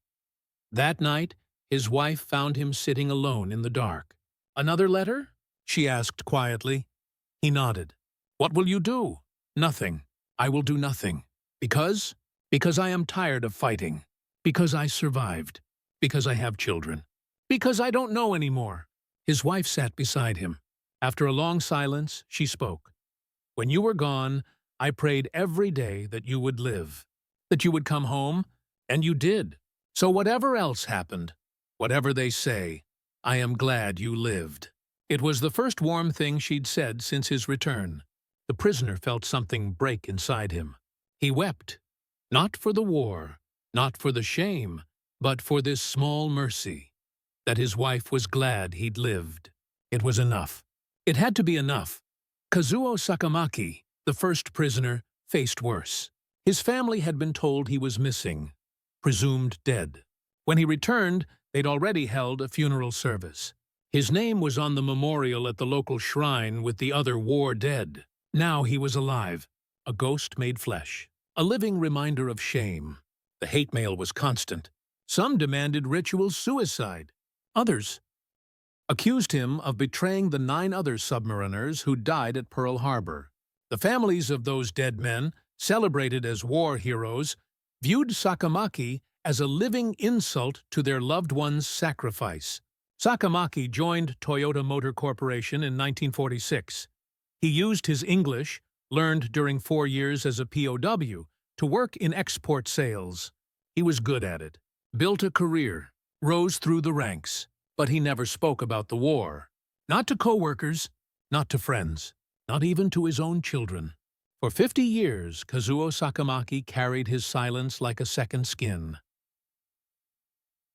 That night, his wife found him sitting alone in the dark. "Another letter?" she asked quietly. He nodded. "What will you do?" "Nothing. I will do nothing. Because I am tired of fighting. Because I survived. Because I have children. Because I don't know anymore." His wife sat beside him. After a long silence, she spoke. "When you were gone, I prayed every day that you would live, that you would come home, and you did. So whatever else happened, whatever they say, I am glad you lived." It was the first warm thing she'd said since his return. The prisoner felt something break inside him. He wept, not for the war, not for the shame, but for this small mercy, that his wife was glad he'd lived. It was enough. It had to be enough. Kazuo Sakamaki, the first prisoner, faced worse. His family had been told he was missing, presumed dead. When he returned, they'd already held a funeral service. His name was on the memorial at the local shrine with the other war dead. Now he was alive, a ghost made flesh, a living reminder of shame. The hate mail was constant. Some demanded ritual suicide. Others accused him of betraying the 9 other submariners who died at Pearl Harbor. The families of those dead men, celebrated as war heroes, viewed Sakamaki as a living insult to their loved ones' sacrifice. Sakamaki joined Toyota Motor Corporation in 1946. He used his English, learned during 4 years as a POW, to work in export sales. He was good at it, built a career, rose through the ranks, but he never spoke about the war. Not to co-workers, not to friends, not even to his own children. For 50 years, Kazuo Sakamaki carried his silence like a second skin.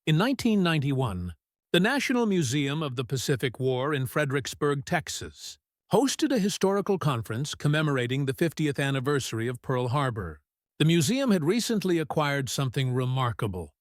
In 1991, the National Museum of the Pacific War in Fredericksburg, Texas, hosted a historical conference commemorating the 50th anniversary of Pearl Harbor. The museum had recently acquired something remarkable: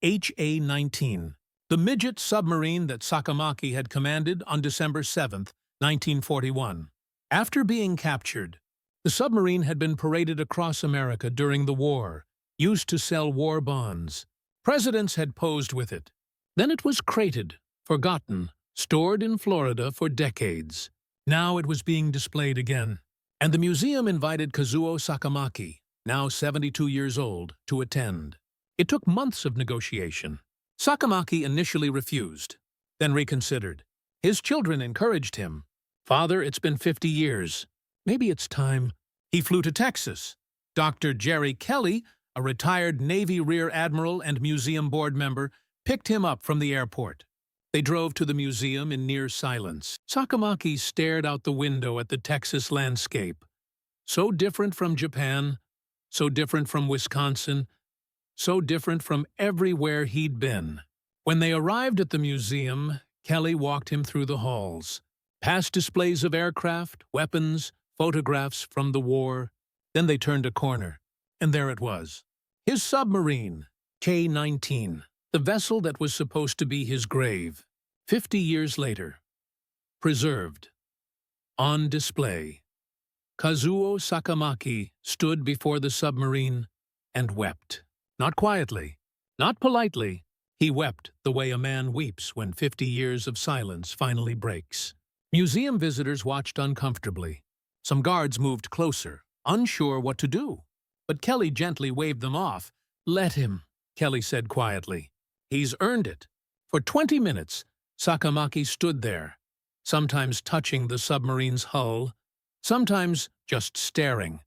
HA-19, the midget submarine that Sakamaki had commanded on December 7, 1941. After being captured, the submarine had been paraded across America during the war, used to sell war bonds. Presidents had posed with it. Then it was crated, forgotten, stored in Florida for decades. Now it was being displayed again, and the museum invited Kazuo Sakamaki, now 72 years old, to attend. It took months of negotiation. Sakamaki initially refused, then reconsidered. His children encouraged him. "Father, it's been 50 years. Maybe it's time." He flew to Texas. Dr. Jerry Kelly, a retired Navy Rear Admiral and museum board member, picked him up from the airport. They drove to the museum in near silence. Sakamaki stared out the window at the Texas landscape. So different from Japan, so different from Wisconsin, so different from everywhere he'd been. When they arrived at the museum, Kelly walked him through the halls, past displays of aircraft, weapons, photographs from the war. Then they turned a corner, and there it was. His submarine, K-19, the vessel that was supposed to be his grave. 50 years later, preserved, on display. Kazuo Sakamaki stood before the submarine and wept. Not quietly, not politely. He wept the way a man weeps when 50 years of silence finally breaks. Museum visitors watched uncomfortably. Some guards moved closer, unsure what to do. But Kelly gently waved them off. "Let him," Kelly said quietly. "He's earned it." For 20 minutes, Sakamaki stood there, sometimes touching the submarine's hull, sometimes just staring,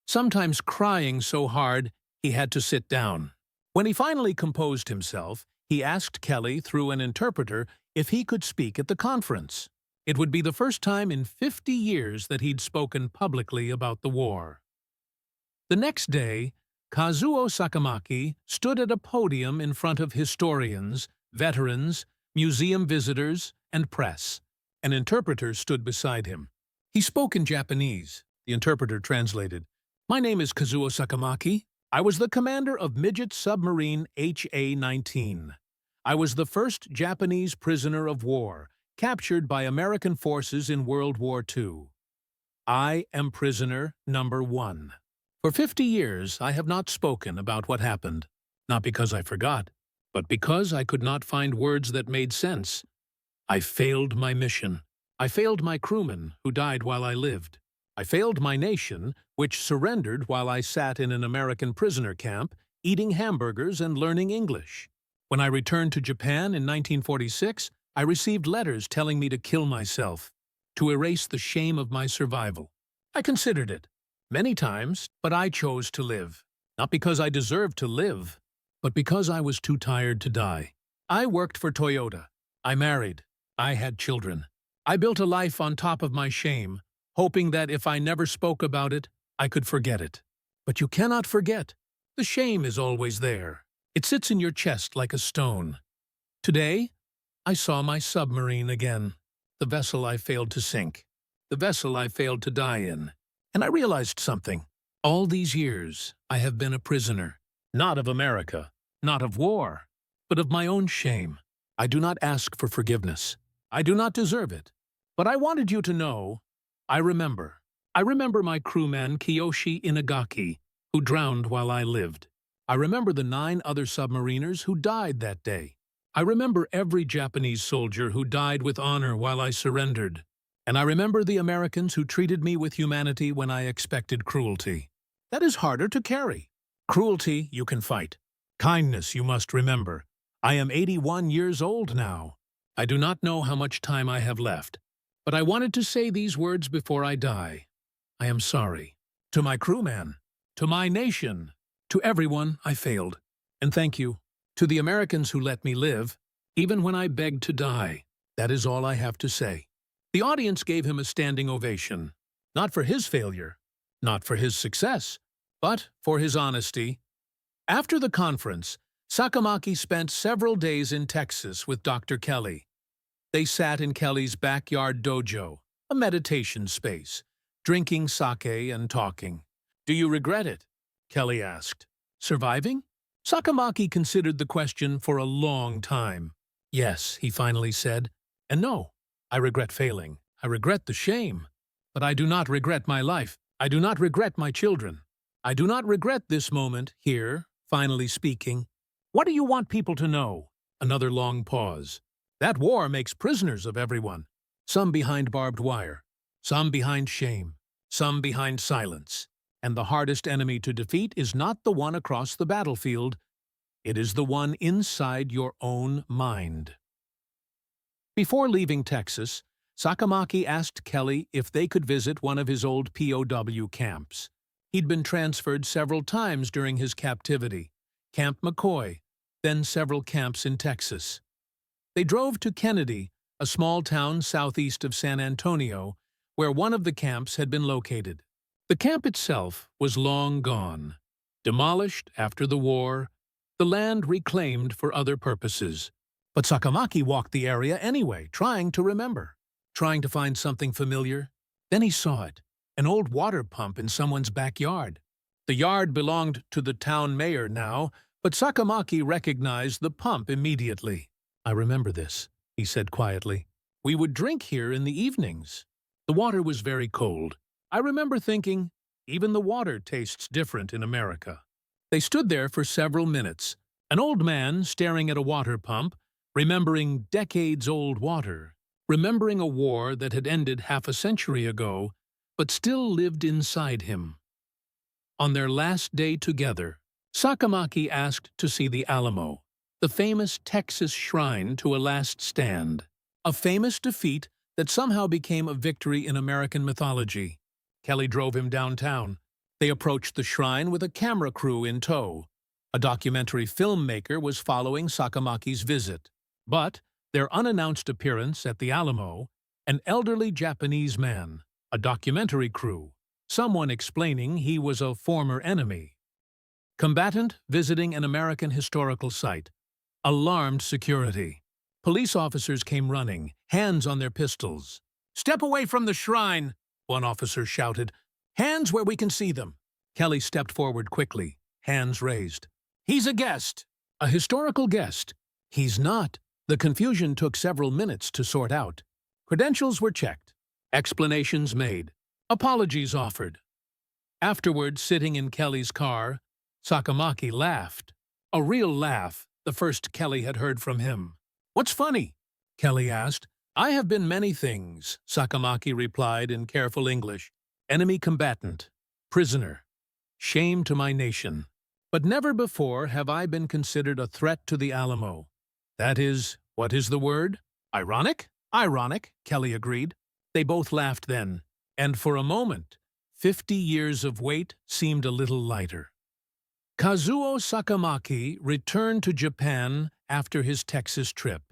sometimes crying so hard he had to sit down. When he finally composed himself, he asked Kelly through an interpreter if he could speak at the conference. It would be the first time in 50 years that he'd spoken publicly about the war. The next day, Kazuo Sakamaki stood at a podium in front of historians, veterans, museum visitors, and press. An interpreter stood beside him. He spoke in Japanese. The interpreter translated. "My name is Kazuo Sakamaki. I was the commander of midget submarine HA-19. I was the first Japanese prisoner of war, captured by American forces in World War II. I am prisoner number 1. For 50 years, I have not spoken about what happened, not because I forgot, but because I could not find words that made sense. I failed my mission. I failed my crewmen, who died while I lived. I failed my nation, which surrendered while I sat in an American prisoner camp, eating hamburgers and learning English. When I returned to Japan in 1946, I received letters telling me to kill myself, to erase the shame of my survival. I considered it many times, but I chose to live. Not because I deserved to live, but because I was too tired to die. I worked for Toyota. I married. I had children. I built a life on top of my shame, hoping that if I never spoke about it, I could forget it. But you cannot forget. The shame is always there. It sits in your chest like a stone. Today, I saw my submarine again, the vessel I failed to sink, the vessel I failed to die in. And I realized something. All these years, I have been a prisoner, not of America, not of war, but of my own shame. I do not ask for forgiveness. I do not deserve it. But I wanted you to know, I remember. I remember my crewman Kiyoshi Inagaki, who drowned while I lived. I remember the 9 other submariners who died that day. I remember every Japanese soldier who died with honor while I surrendered. And I remember the Americans who treated me with humanity when I expected cruelty. That is harder to carry. Cruelty you can fight. Kindness you must remember. I am 81 years old now. I do not know how much time I have left, but I wanted to say these words before I die. I am sorry. To my crewman, to my nation, to everyone I failed. And thank you to the Americans who let me live, even when I begged to die. That is all I have to say. The audience gave him a standing ovation, not for his failure, not for his success, but for his honesty. After the conference, Sakamaki spent several days in Texas with Dr. Kelly. They sat in Kelly's backyard dojo, a meditation space, drinking sake and talking. "Do you regret it?" Kelly asked. "Surviving?" Sakamaki considered the question for a long time. "Yes," he finally said, "and no. I regret failing. I regret the shame. But I do not regret my life. I do not regret my children. I do not regret this moment here, finally speaking. What do you want people to know?" Another long pause. "That war makes prisoners of everyone. Some behind barbed wire, some behind shame, some behind silence. And the hardest enemy to defeat is not the one across the battlefield. It is the one inside your own mind." Before leaving Texas, Sakamaki asked Kelly if they could visit one of his old POW camps. He'd been transferred several times during his captivity. Camp McCoy, then several camps in Texas. They drove to Kennedy, a small town southeast of San Antonio, where one of the camps had been located. The camp itself was long gone, demolished after the war, the land reclaimed for other purposes. But Sakamaki walked the area anyway, trying to remember, trying to find something familiar. Then he saw it, an old water pump in someone's backyard. The yard belonged to the town mayor now, but Sakamaki recognized the pump immediately. "I remember this," he said quietly. "We would drink here in the evenings. The water was very cold. I remember thinking, even the water tastes different in America." They stood there for several minutes, an old man staring at a water pump, remembering decades-old water, remembering a war that had ended half a century ago, but still lived inside him. On their last day together, Sakamaki asked to see the Alamo, the famous Texas shrine to a last stand, a famous defeat that somehow became a victory in American mythology. Kelly drove him downtown. They approached the shrine with a camera crew in tow. A documentary filmmaker was following Sakamaki's visit. But their unannounced appearance at the Alamo, an elderly Japanese man, a documentary crew, someone explaining he was a former enemy. Combatant visiting an American historical site. Alarmed security. Police officers came running, hands on their pistols. "Step away from the shrine," one officer shouted. "Hands where we can see them." Kelly stepped forward quickly, hands raised. "He's a guest." "A historical guest." "He's not." The confusion took several minutes to sort out. Credentials were checked, explanations made, apologies offered. Afterward, sitting in Kelly's car, Sakamaki laughed. A real laugh, the first Kelly had heard from him. "What's funny?" Kelly asked. "I have been many things," Sakamaki replied in careful English. "Enemy combatant, prisoner, shame to my nation. But never before have I been considered a threat to the Alamo. That is, what is the word? Ironic?" "Ironic," Kelly agreed. They both laughed then, and for a moment, 50 years of weight seemed a little lighter. Kazuo Sakamaki returned to Japan after his Texas trip.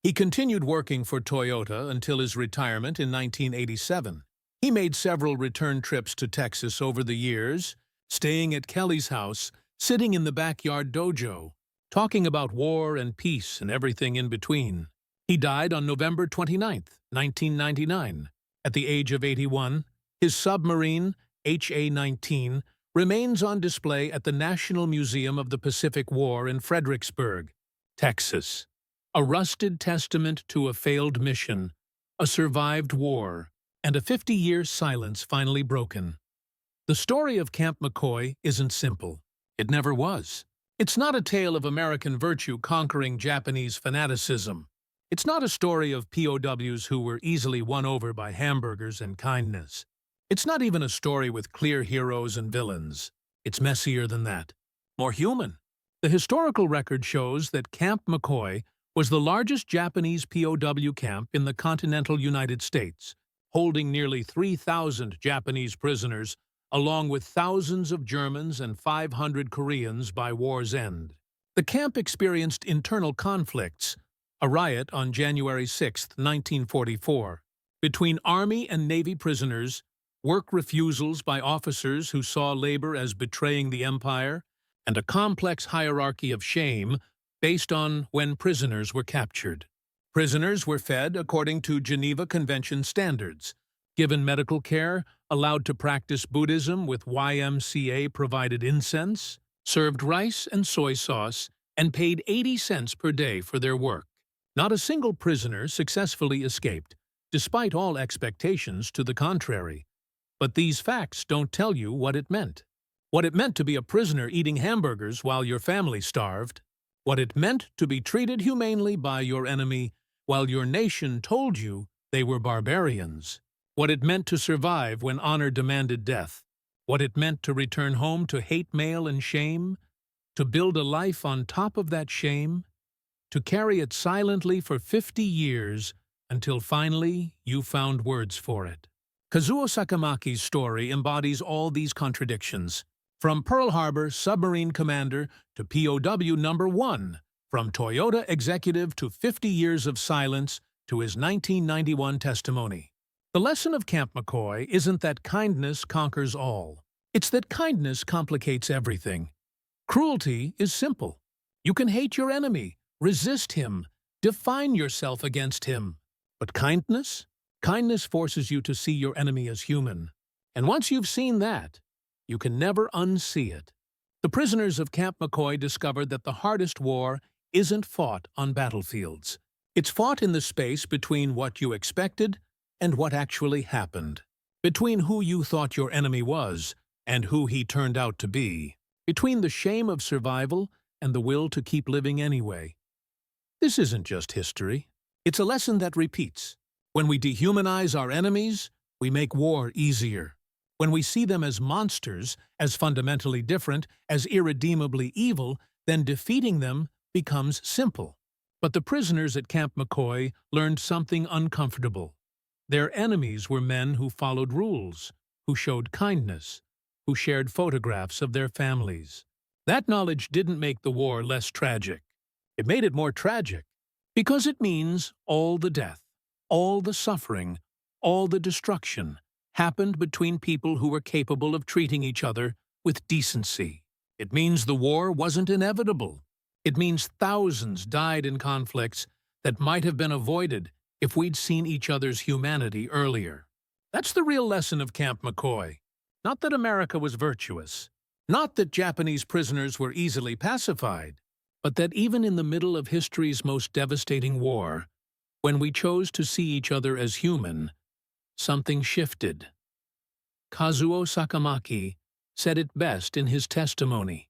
He continued working for Toyota until his retirement in 1987. He made several return trips to Texas over the years, staying at Kelly's house, sitting in the backyard dojo, talking about war and peace and everything in between. He died on November 29, 1999. At the age of 81, his submarine, HA-19, remains on display at the National Museum of the Pacific War in Fredericksburg, Texas. A rusted testament to a failed mission, a survived war, and a 50-year silence finally broken. The story of Camp McCoy isn't simple. It never was. It's not a tale of American virtue conquering Japanese fanaticism. It's not a story of POWs who were easily won over by hamburgers and kindness. It's not even a story with clear heroes and villains. It's messier than that. More human. The historical record shows that Camp McCoy was the largest Japanese POW camp in the continental United States, holding nearly 3,000 Japanese prisoners, along with thousands of Germans and 500 Koreans by war's end. The camp experienced internal conflicts, a riot on January 6, 1944, between Army and Navy prisoners, work refusals by officers who saw labor as betraying the empire, and a complex hierarchy of shame based on when prisoners were captured. Prisoners were fed according to Geneva Convention standards, given medical care, allowed to practice Buddhism with YMCA-provided incense, served rice and soy sauce, and paid 80 cents per day for their work. Not a single prisoner successfully escaped, despite all expectations to the contrary. But these facts don't tell you what it meant. What it meant to be a prisoner eating hamburgers while your family starved. What it meant to be treated humanely by your enemy while your nation told you they were barbarians. What it meant to survive when honor demanded death. What it meant to return home to hate mail and shame. To build a life on top of that shame. To carry it silently for 50 years until finally you found words for it. Kazuo Sakamaki's story embodies all these contradictions. From Pearl Harbor submarine commander to POW number 1, from Toyota executive to 50 years of silence to his 1991 testimony. The lesson of Camp McCoy isn't that kindness conquers all. It's that kindness complicates everything. Cruelty is simple. You can hate your enemy, resist him, define yourself against him. But kindness? Kindness forces you to see your enemy as human. And once you've seen that, you can never unsee it. The prisoners of Camp McCoy discovered that the hardest war isn't fought on battlefields. It's fought in the space between what you expected and what actually happened. Between who you thought your enemy was and who he turned out to be. Between the shame of survival and the will to keep living anyway. This isn't just history. It's a lesson that repeats. When we dehumanize our enemies, we make war easier. When we see them as monsters, as fundamentally different, as irredeemably evil, then defeating them becomes simple. But the prisoners at Camp McCoy learned something uncomfortable. Their enemies were men who followed rules, who showed kindness, who shared photographs of their families. That knowledge didn't make the war less tragic. It made it more tragic, because it means all the death, all the suffering, all the destruction happened between people who were capable of treating each other with decency. It means the war wasn't inevitable. It means thousands died in conflicts that might have been avoided if we'd seen each other's humanity earlier. That's the real lesson of Camp McCoy. Not that America was virtuous. Not that Japanese prisoners were easily pacified. But that even in the middle of history's most devastating war, when we chose to see each other as human, something shifted. Kazuo Sakamaki said it best in his testimony.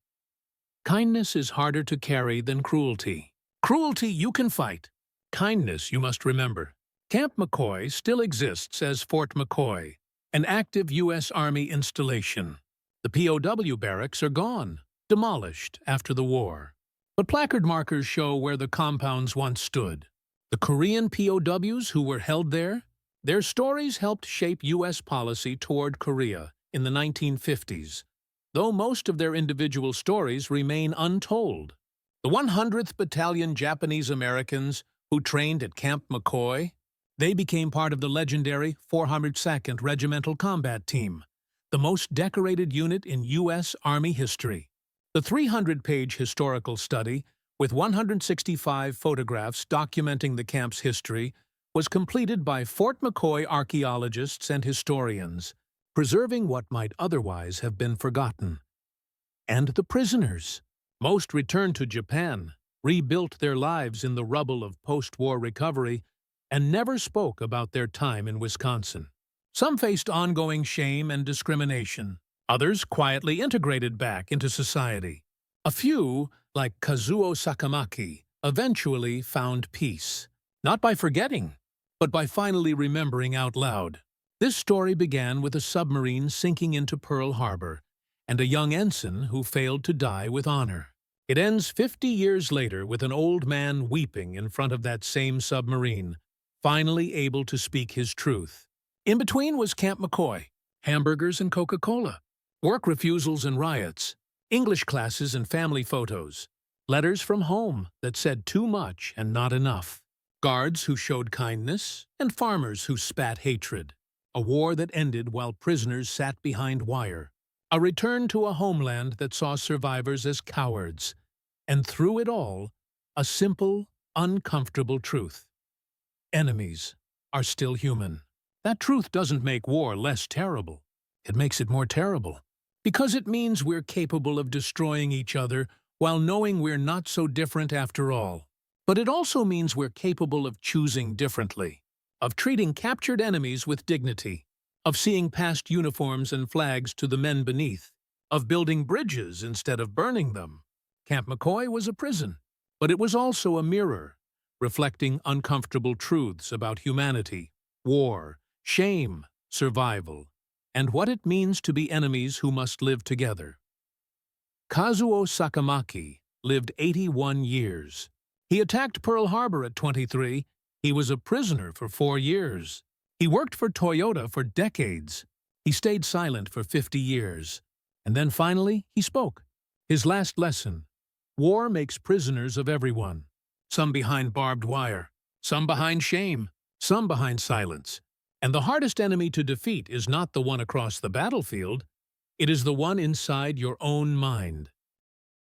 Kindness is harder to carry than cruelty. Cruelty you can fight. Kindness you must remember. Camp McCoy still exists as Fort McCoy, an active U.S. Army installation. The POW barracks are gone, demolished after the war. But placard markers show where the compounds once stood. The Korean POWs who were held there, their stories helped shape U.S. policy toward Korea in the 1950s, though most of their individual stories remain untold. The 100th Battalion Japanese Americans who trained at Camp McCoy, they became part of the legendary 402nd Regimental Combat Team, the most decorated unit in U.S. Army history. The 300-page historical study, with 165 photographs documenting the camp's history, was completed by Fort McCoy archaeologists and historians, preserving what might otherwise have been forgotten. And the prisoners. Most returned to Japan, rebuilt their lives in the rubble of post-war recovery, and never spoke about their time in Wisconsin. Some faced ongoing shame and discrimination. Others quietly integrated back into society. A few, like Kazuo Sakamaki, eventually found peace, not by forgetting, but by finally remembering out loud. This story began with a submarine sinking into Pearl Harbor and a young ensign who failed to die with honor. It ends 50 years later with an old man weeping in front of that same submarine, finally able to speak his truth. In between was Camp McCoy, Hamburgers and Coca-Cola, work refusals and riots, English classes and family photos, letters from home that said too much and not enough, guards who showed kindness and farmers who spat hatred, a war that ended while prisoners sat behind wire, a return to a homeland that saw survivors as cowards, and through it all, a simple, uncomfortable truth. Enemies are still human. That truth doesn't make war less terrible. It makes it more terrible, because it means we're capable of destroying each other while knowing we're not so different after all. But it also means we're capable of choosing differently, of treating captured enemies with dignity, of seeing past uniforms and flags to the men beneath, of building bridges instead of burning them. Camp McCoy was a prison, but it was also a mirror, reflecting uncomfortable truths about humanity, war, shame, survival, and what it means to be enemies who must live together. Kazuo Sakamaki lived 81 years. He attacked Pearl Harbor at 23. He was a prisoner for 4 years. He worked for Toyota for decades. He stayed silent for 50 years. And then finally, he spoke. His last lesson: war makes prisoners of everyone. Some behind barbed wire, some behind shame, some behind silence. And the hardest enemy to defeat is not the one across the battlefield. It is the one inside your own mind.